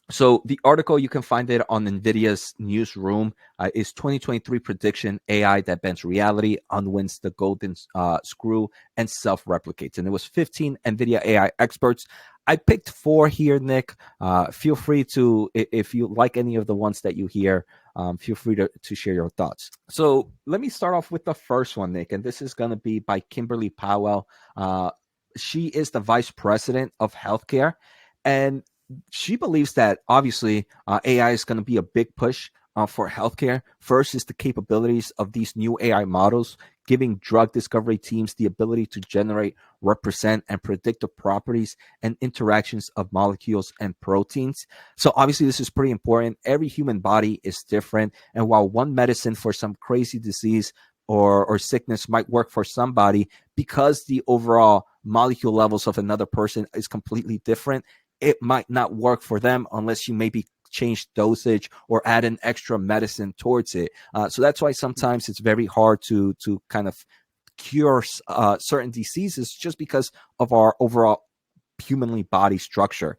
So the article, you can find it on NVIDIA's newsroom, is 2023 prediction: AI that bends reality, unwinds the golden screw, and self-replicates. And it was 15 NVIDIA AI experts. I picked 4 here, Nick. Feel free to, if you like any of the ones that you hear, feel free to share your thoughts. So let me start off with the first one, Nick, and this is going to be by Kimberly Powell. She is the vice president of healthcare, and she believes that obviously AI is going to be a big push for healthcare. First is the capabilities of these new AI models, giving drug discovery teams the ability to generate, represent, and predict the properties and interactions of molecules and proteins. So obviously this is pretty important. Every human body is different. And while one medicine for some crazy disease or sickness might work for somebody, because the overall molecule levels of another person is completely different, it might not work for them unless you maybe change dosage or add an extra medicine towards it. So that's why sometimes it's very hard to kind of cure certain diseases just because of our overall humanly body structure.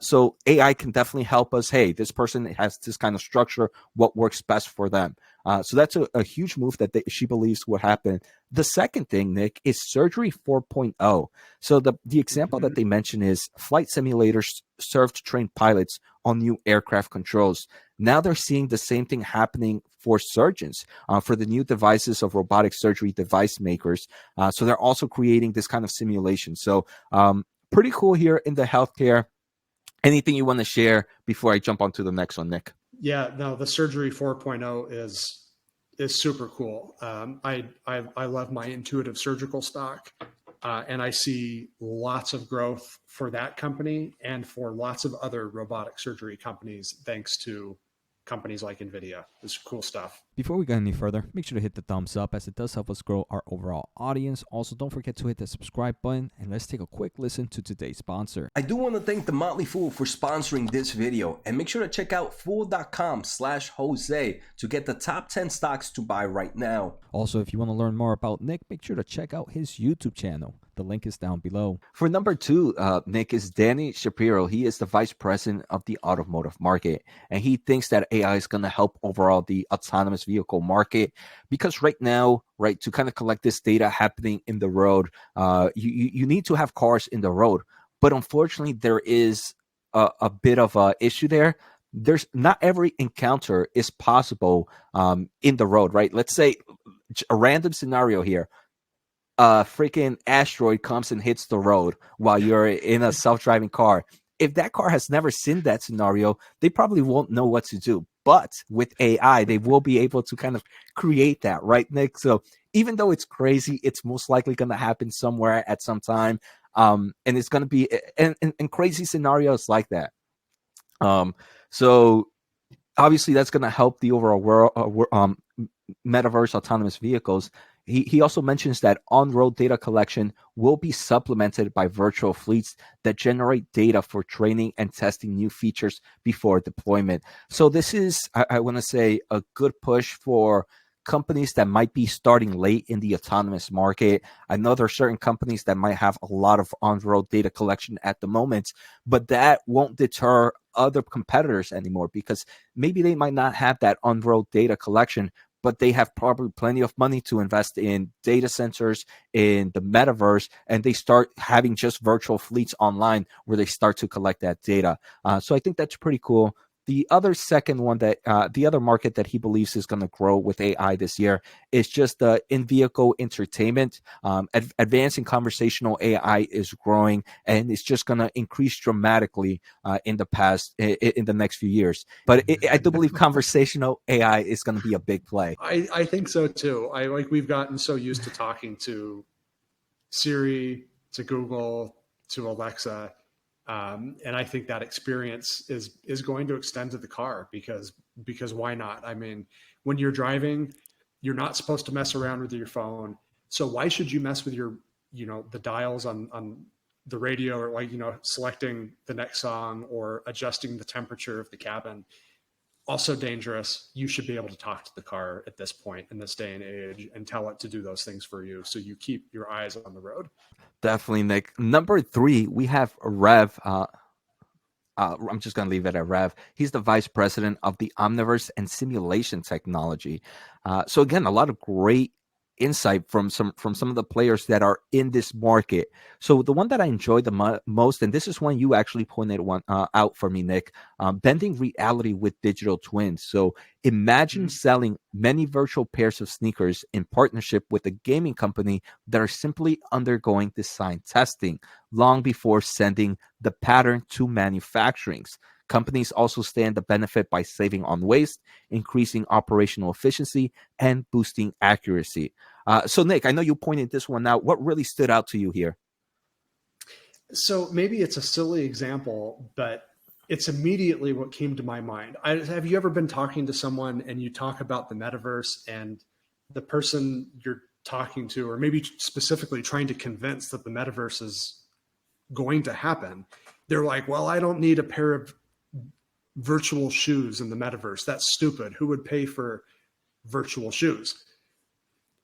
So AI can definitely help us. Hey, this person has this kind of structure, what works best for them. So that's a huge move that she believes will happen. The second thing, Nick, is surgery 4.0. So the example that they mention is flight simulators serve to train pilots on new aircraft controls. Now they're seeing the same thing happening for surgeons, for the new devices of robotic surgery device makers. So they're also creating this kind of simulation. So pretty cool here in the healthcare. Anything you want to share before I jump on to the next one, Nick?
Yeah, no, the surgery 4.0 is super cool. I love my intuitive surgical stock, and I see lots of growth for that company and for lots of other robotic surgery companies, thanks to companies like Nvidia. It's cool stuff.
Before we go any further, make sure to hit the thumbs up as it does help us grow our overall audience. Also, don't forget to hit the subscribe button, and let's take a quick listen to today's sponsor.
I do want to thank The Motley Fool for sponsoring this video, and make sure to check out fool.com/Jose to get the top 10 stocks to buy right now.
Also, if you want to learn more about Nick, make sure to check out his YouTube channel. The link is down below.
For number 2, Nick, is Danny Shapiro. He is the vice president of the automotive market, and he thinks that AI is going to help overall the autonomous vehicle market, because right now, right, to kind of collect this data happening in the road, you need to have cars in the road. But unfortunately, there is a bit of a issue there. there's not every encounter is possible in the road, right? Let's say a random scenario here. A freaking asteroid comes and hits the road while you're in a self-driving car. If that car has never seen that scenario, they probably won't know what to do. But with AI, they will be able to kind of create that, right, Nick? So even though it's crazy, it's most likely going to happen somewhere at some time. And it's going to be in crazy scenarios like that. So obviously that's going to help the overall world, metaverse autonomous vehicles. He also mentions that on-road data collection will be supplemented by virtual fleets that generate data for training and testing new features before deployment. So this is, I want to say, a good push for companies that might be starting late in the autonomous market. I know there are certain companies that might have a lot of on-road data collection at the moment, but that won't deter other competitors anymore, because maybe they might not have that on-road data collection, but they have probably plenty of money to invest in data centers, in the metaverse, and they start having just virtual fleets online where they start to collect that data. So I think that's pretty cool. The other second one that the other market that he believes is going to grow with AI this year is just the in-vehicle entertainment. Advancing conversational AI is growing, and it's just going to increase dramatically in the next few years. But I do believe conversational AI is going to be a big play.
I think so too. We've gotten so used to talking to Siri, to Google, to Alexa. And I think that experience is going to extend to the car because why not? I mean, when you're driving, you're not supposed to mess around with your phone. So why should you mess with your, the dials on the radio, or selecting the next song or adjusting the temperature of the cabin? Also dangerous. You should be able to talk to the car at this point in this day and age and tell it to do those things for you, so you keep your eyes on the road.
Definitely, Nick. Number 3, we have Rev. I'm just going to leave it at Rev. He's the vice president of the Omniverse and Simulation Technology. So again, a lot of great insight from some of the players that are in this market. So the one that I enjoyed the most, and this is one you actually pointed out for me, Nick, bending reality with digital twins. So imagine selling many virtual pairs of sneakers in partnership with a gaming company that are simply undergoing design testing long before sending the pattern to manufacturing. Companies also stand to benefit by saving on waste, increasing operational efficiency, and boosting accuracy. So, Nick, I know you pointed this one out. What really stood out to you here?
So maybe it's a silly example, but it's immediately what came to my mind. Have you ever been talking to someone and you talk about the metaverse, and the person you're talking to, or maybe specifically trying to convince that the metaverse is going to happen, they're like, well, I don't need a pair of virtual shoes in the metaverse. That's stupid. Who would pay for virtual shoes?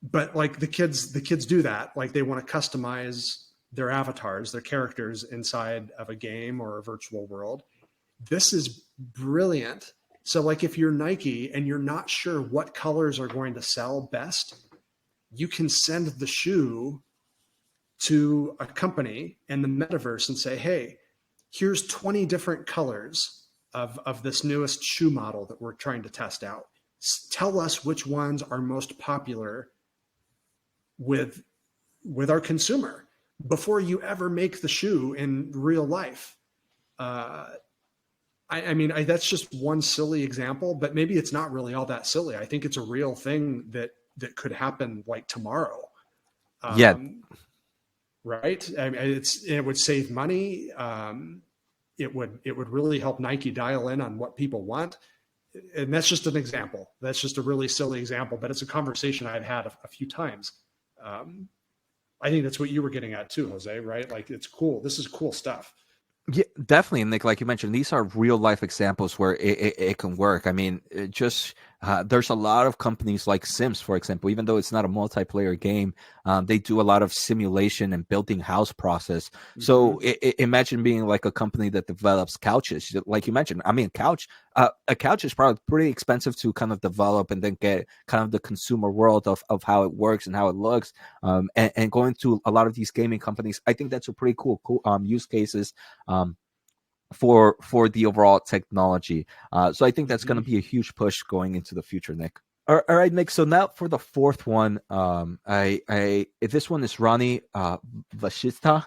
But the kids do that. They want to customize their avatars, their characters inside of a game or a virtual world. This is brilliant. So if you're Nike and you're not sure what colors are going to sell best, you can send the shoe to a company in the metaverse and say, hey, here's 20 different colors of this newest shoe model that we're trying to test out. Tell us which ones are most popular with our consumer before you ever make the shoe in real life. I mean, that's just one silly example, but maybe it's not really all that silly. I think it's a real thing that could happen tomorrow.
Yeah.
Right. I mean, it would save money. It would really help Nike dial in on what people want. And that's just an example. That's just a really silly example, but it's a conversation I've had a few times. I think that's what you were getting at too, Jose, right? It's cool. This is cool stuff.
Yeah, definitely, Nick. Like you mentioned, these are real life examples where it can work. I mean, there's a lot of companies like Sims, for example. Even though it's not a multiplayer game, they do a lot of simulation and building house process. So imagine being a company that develops couches, like you mentioned. I mean, a couch is probably pretty expensive to kind of develop and then get kind of the consumer world of how it works and how it looks. And going to a lot of these gaming companies, I think that's a pretty cool use cases. for the overall technology. So I think that's going to be a huge push going into the future, Nick. All right, Nick. So now for the fourth one, this one is Ronnie Vashista,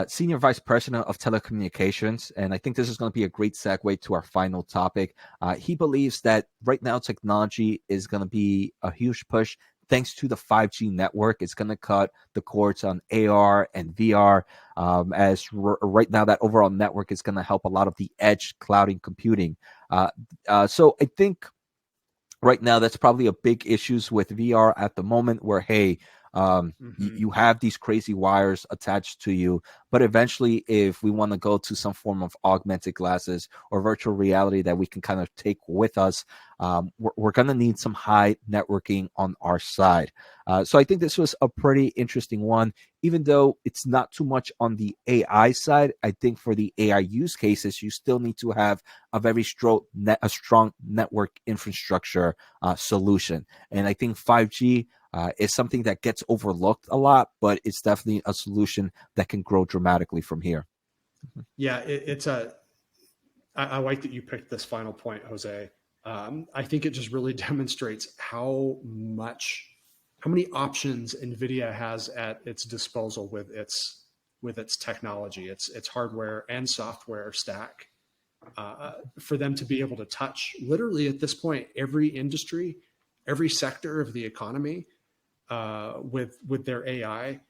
Senior Vice President of Telecommunications, and I think this is going to be a great segue to our final topic. He believes that right now technology is going to be a huge push thanks to the 5G network. It's going to cut the cords on AR and VR. Right now, that overall network is going to help a lot of the edge clouding computing. So I think right now that's probably a big issues with VR at the moment, where you have these crazy wires attached to you, but eventually if we want to go to some form of augmented glasses or virtual reality that we can kind of take with us, we're going to need some high networking on our side. So I think this was a pretty interesting one, even though it's not too much on the AI side. I think for the AI use cases, you still need to have a very strong network infrastructure solution. And I think 5G is something that gets overlooked a lot, but it's definitely a solution that can grow dramatically from here.
Yeah, I like that you picked this final point, Jose. I think it just really demonstrates how many options Nvidia has at its disposal with its technology, its hardware and software stack, for them to be able to touch literally at this point every industry, every sector of the economy with their AI.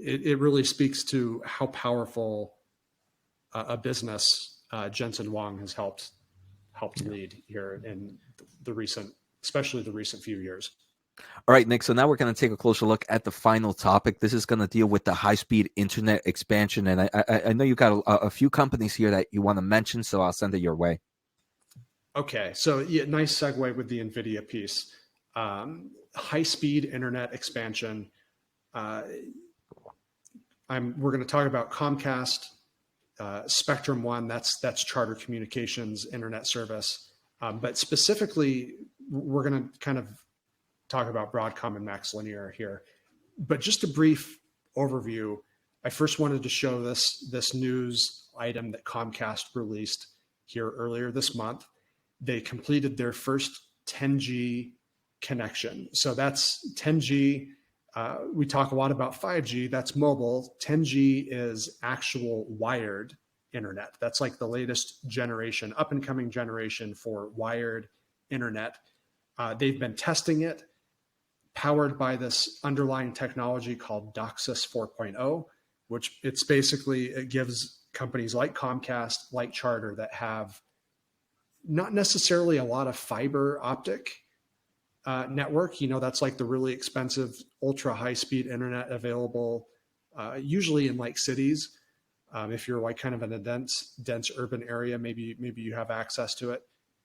It really speaks to how powerful a business Jensen Huang has helped lead here in especially the recent few years.
All right, Nick. So now we're going to take a closer look at the final topic. This is going to deal with the high-speed internet expansion, and I know you got a few companies here that you want to mention, so I'll send it your way. Okay.
So yeah, nice segue with the Nvidia piece. High-speed internet expansion. We're going to talk about Comcast, Spectrum One. That's Charter Communications internet service. But specifically, we're going to kind of talk about Broadcom and Max Linear here. But just a brief overview. I first wanted to show this news item that Comcast released here earlier this month. They completed their first 10G connection. So that's 10G. We talk a lot about 5G. That's mobile. 10G is actual wired internet. That's like the latest generation, up and coming generation for wired internet. They've been testing it, powered by this underlying technology called DOCSIS 4.0, which it gives companies like Comcast, like Charter, that have not necessarily a lot of fiber optic network. That's like the really expensive, ultra high speed internet available, usually in like cities. If you're like kind of in a dense urban area, maybe you have access to it.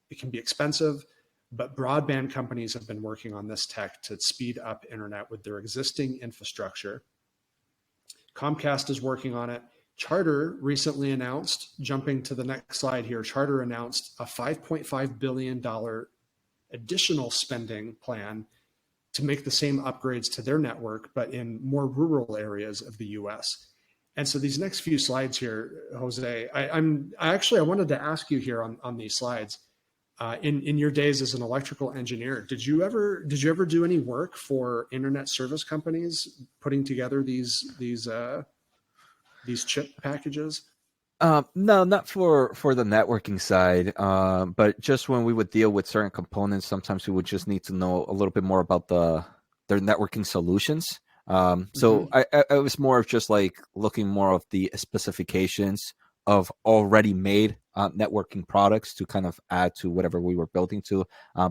It can be expensive, but broadband companies have been working on this tech to speed up internet with their existing infrastructure. Comcast is working on it. Charter recently announced, jumping to the next slide here, Charter announced a $5.5 billion additional spending plan to make the same upgrades to their network, but in more rural areas of the US. And so these next few slides here, Jose, I wanted to ask you here on these slides, in your days as an electrical engineer, did you ever do any work for internet service companies putting together these chip packages?
No, not for the networking side, but just when we would deal with certain components, sometimes we would just need to know a little bit more about their networking solutions. So I was more of just like looking more of the specifications of already made networking products to kind of add to whatever we were building to.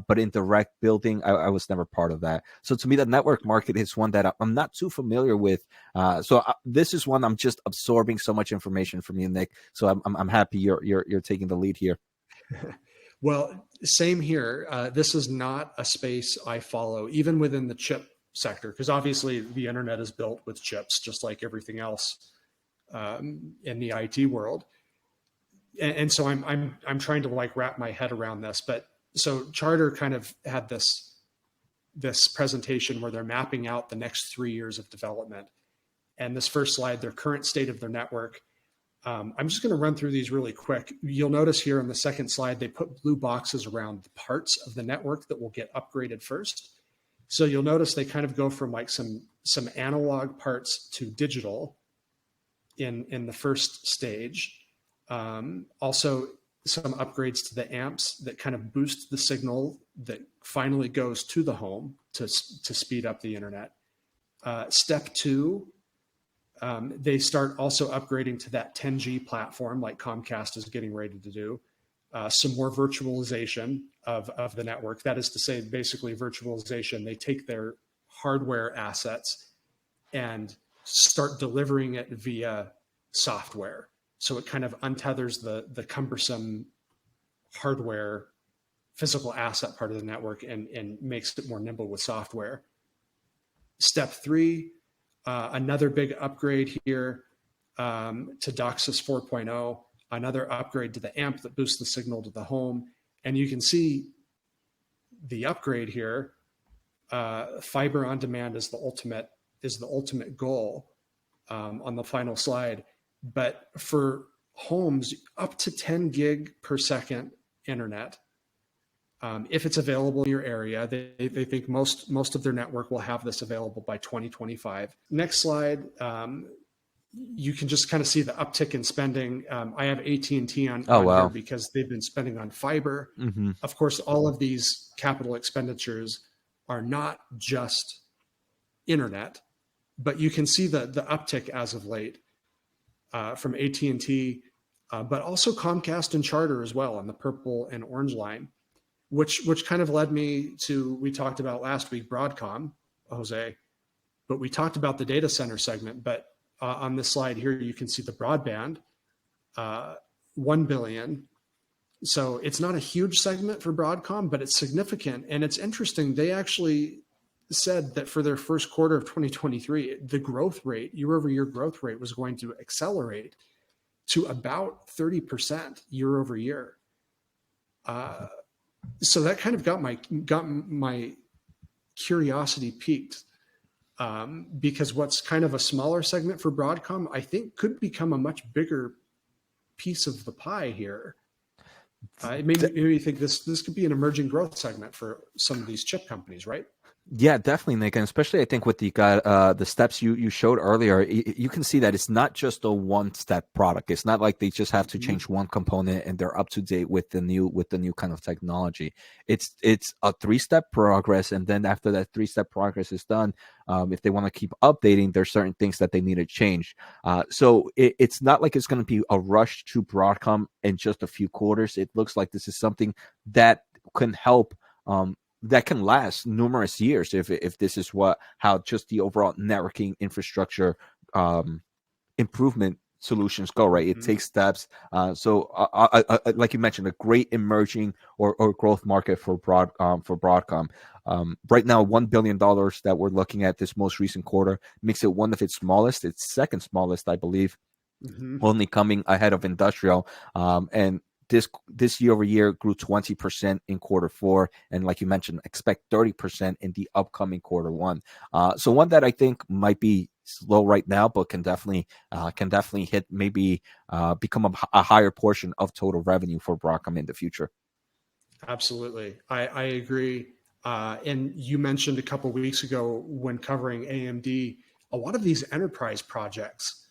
But in direct building, I was never part of that. So to me, the network market is one that I'm not too familiar with. This is one I'm just absorbing so much information from you, Nick. So I'm happy you're taking the lead here.
Well, same here. This is not a space I follow, even within the chip sector, because obviously the internet is built with chips, just like everything else in the IT world. And so I'm trying to like wrap my head around this. But so Charter kind of had this presentation where they're mapping out the next 3 years of development. And this first slide, their current state of their network. I'm just going to run through these really quick. You'll notice here on the second slide, they put blue boxes around the parts of the network that will get upgraded first. So you'll notice they kind of go from like some analog parts to digital in the first stage. Also, some upgrades to the amps that kind of boost the signal that finally goes to the home to speed up the internet. Step 2, they start also upgrading to that 10G platform like Comcast is getting ready to do. Some more virtualization of the network. That is to say, basically virtualization. They take their hardware assets and start delivering it via software. So it kind of untethers the cumbersome hardware, physical asset part of the network and makes it more nimble with software. Step 3, another big upgrade here to DOCSIS 4.0, another upgrade to the amp that boosts the signal to the home. And you can see the upgrade here. Fiber on demand is the ultimate goal on the final slide. But for homes, up to 10 gig per second internet, if it's available in your area, they think most of their network will have this available by 2025. Next slide, you can just kind of see the uptick in spending. I have AT&T on here because they've been spending on fiber.
Mm-hmm.
Of course, all of these capital expenditures are not just internet, but you can see the uptick as of late. From AT&T, but also Comcast and Charter as well on the purple and orange line, which kind of led me to, we talked about last week, Broadcom, Jose, but we talked about the data center segment. But on this slide here, you can see the broadband, $1 billion. So it's not a huge segment for Broadcom, but it's significant. And it's interesting. They actually said that for their first quarter of 2023, the growth rate, year-over-year growth rate, was going to accelerate to about 30% year-over-year. So that kind of got my curiosity piqued, because what's kind of a smaller segment for Broadcom, I think, could become a much bigger piece of the pie here. It made me think this could be an emerging growth segment for some of these chip companies, right?
Yeah, definitely, Nick, and especially I think with the steps you showed earlier, you can see that it's not just a one-step product. It's not like they just have to change one component and they're up to date with the new kind of technology. It's a 3-step progress, and then after that 3-step progress is done, if they want to keep updating, there's certain things that they need to change. So it's not like it's going to be a rush to Broadcom in just a few quarters. It looks like this is something that can help. That can last numerous years if this is how just the overall networking infrastructure improvement solutions go, right? It takes steps. So like you mentioned, a great emerging or growth market for Broadcom. Right now, $1 billion that we're looking at this most recent quarter makes it one of its smallest. It's second smallest, I believe, only coming ahead of industrial. And this year over year grew 20% in quarter 4, and like you mentioned, expect 30% in the upcoming quarter 1. So one that I think might be slow right now, but can definitely hit, maybe become a higher portion of total revenue for Broadcom in the future.
Absolutely, I agree. And you mentioned a couple of weeks ago when covering AMD, a lot of these enterprise projects.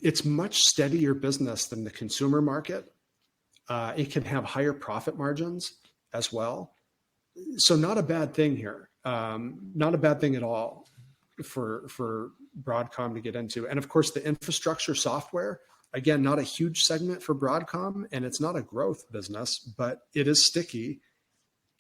It's much steadier business than the consumer market. It can have higher profit margins as well. So not a bad thing here. Not a bad thing at all for Broadcom to get into. And of course, the infrastructure software, again, not a huge segment for Broadcom, and it's not a growth business, but it is sticky.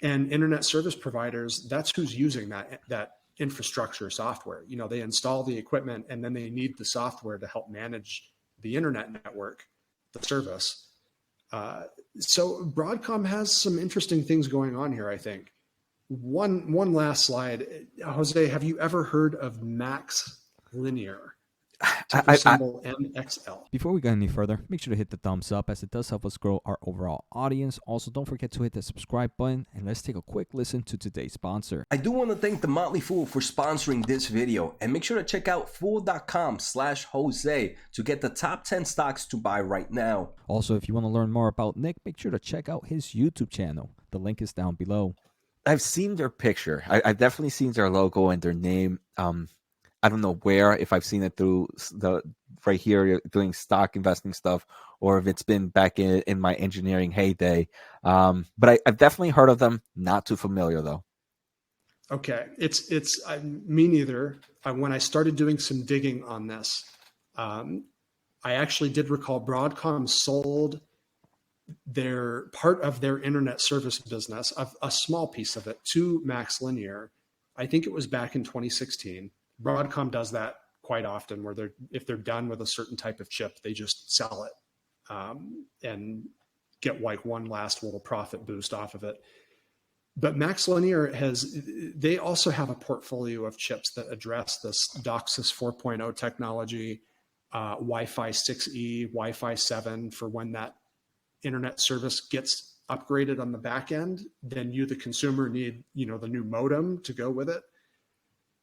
And internet service providers, that's who's using that infrastructure software. You know, they install the equipment and then they need the software to help manage the internet network, the service. So Broadcom has some interesting things going on here, I think. One last slide. Jose, have you ever heard of Max Linear? ticker symbol MXL.
Before we go any further, make sure to hit the thumbs up as it does help us grow our overall audience. Also, don't forget to hit the subscribe button, and let's take a quick listen to today's sponsor.
I do want to thank The Motley Fool for sponsoring this video, and make sure to check out fool.com/Jose to get the top 10 stocks to buy right now.
Also, if you want to learn more about Nick, make sure to check out his YouTube channel. The link is down below.
I've seen their picture. I've definitely seen their logo and their name. I don't know where, if I've seen it through the right here doing stock investing stuff, or if it's been back in my engineering heyday. But I've definitely heard of them. Not too familiar though.
Okay, it's me neither. When I started doing some digging on this, I actually did recall Broadcom sold their part of their internet service business, a small piece of it, to MaxLinear. I think it was back in 2016. Broadcom does that quite often, where if they're done with a certain type of chip, they just sell it and get like one last little profit boost off of it. But MaxLinear they also have a portfolio of chips that address this DOCSIS 4.0 technology, Wi-Fi 6E, Wi-Fi 7 for when that internet service gets upgraded on the back end. Then you, the consumer, need the new modem to go with it.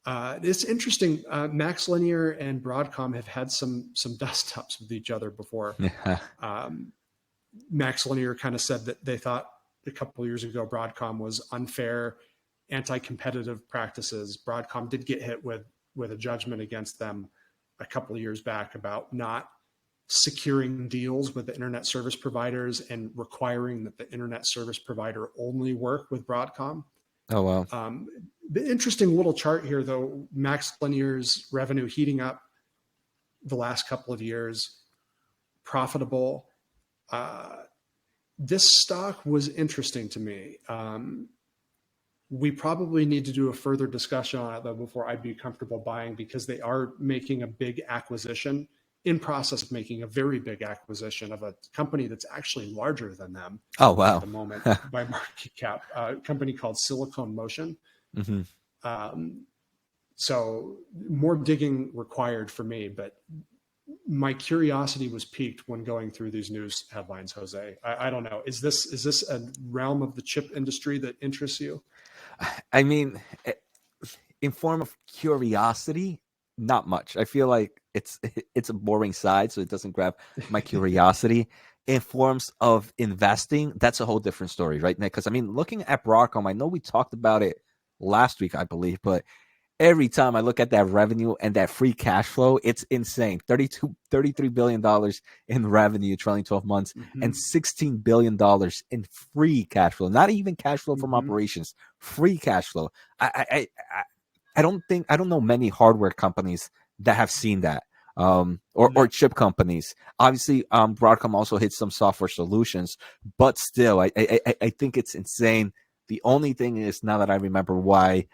It's interesting. MaxLinear and Broadcom have had some dust ups with each other before. MaxLinear kind of said that they thought a couple of years ago Broadcom was unfair, anti-competitive practices. Broadcom did get hit with a judgment against them a couple of years back about not securing deals with the internet service providers and requiring that the internet service provider only work with Broadcom.
Oh, wow.
The interesting little chart here, though, MaxLinear's revenue heating up the last couple of years, profitable. This stock was interesting to me. We probably need to do a further discussion on it, though, before I'd be comfortable buying, because they are making a big acquisition, in process of making a very big acquisition of a company that's actually larger than them.
Oh, wow.
At the moment by market cap, a company called Silicon Motion.
Mm-hmm.
So more digging required for me, but my curiosity was piqued when going through these news headlines, Jose. I don't know. Is this a realm of the chip industry that interests you?
I mean, in form of curiosity, not much. I feel like it's a boring side, so it doesn't grab my curiosity. In forms of investing, that's a whole different story, right, Nick? Because I mean, looking at Broadcom, I know we talked about it last week, I believe, but every time I look at that revenue and that free cash flow, it's insane. $33 billion in revenue trailing 12 months, and $16 billion in free cash flow. Not even cash flow from operations, free cash flow. I don't know many hardware companies that have seen that, or chip companies. Obviously, Broadcom also hits some software solutions, but still, I think it's insane. The only thing is, now that I remember why,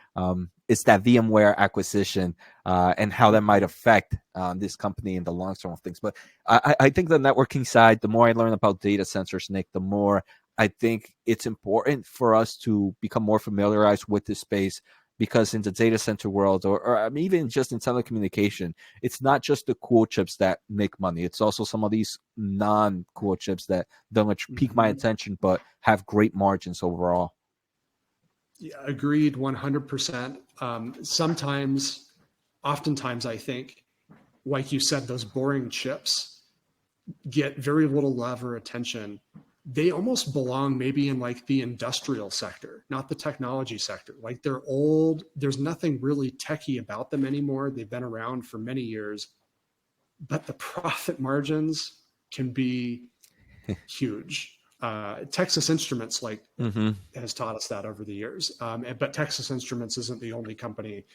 it's that VMware acquisition and how that might affect this company in the long term of things. But I think the networking side, the more I learn about data centers, Nick, the more I think it's important for us to become more familiarized with this space. Because in the data center world, or even just in telecommunication, it's not just the cool chips that make money. It's also some of these non-cool chips that don't pique my attention, but have great margins overall.
Yeah, agreed 100%. Oftentimes, I think, like you said, those boring chips get very little love or attention. They almost belong maybe in like the industrial sector, not the technology sector. Like they're old. There's nothing really techie about them anymore. They've been around for many years, but the profit margins can be huge. Texas Instruments has taught us that over the years. But Texas Instruments isn't the only company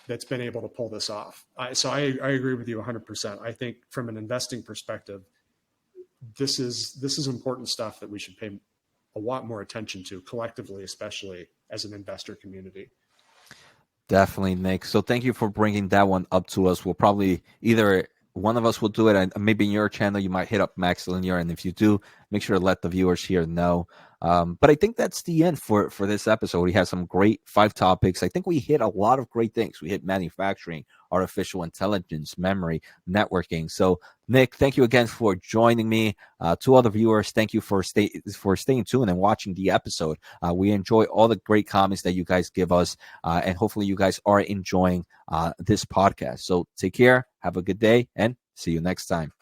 that's been able to pull this off. So I agree with you 100%. I think from an investing perspective, this is important stuff that we should pay a lot more attention to collectively, especially as an investor community.
Definitely, Nick. So thank you for bringing that one up to us. We'll probably either one of us will do it, and maybe in your channel you might hit up MaxLinear, and if you do, make sure to let the viewers here know. But I think that's the end for this episode. We had some great 5 topics. I think we hit a lot of great things. We hit manufacturing, artificial intelligence, memory, networking. So Nick, thank you again for joining me. To all the viewers, thank you for staying tuned and watching the episode. We enjoy all the great comments that you guys give us, and hopefully you guys are enjoying this podcast. So take care, have a good day, and see you next time.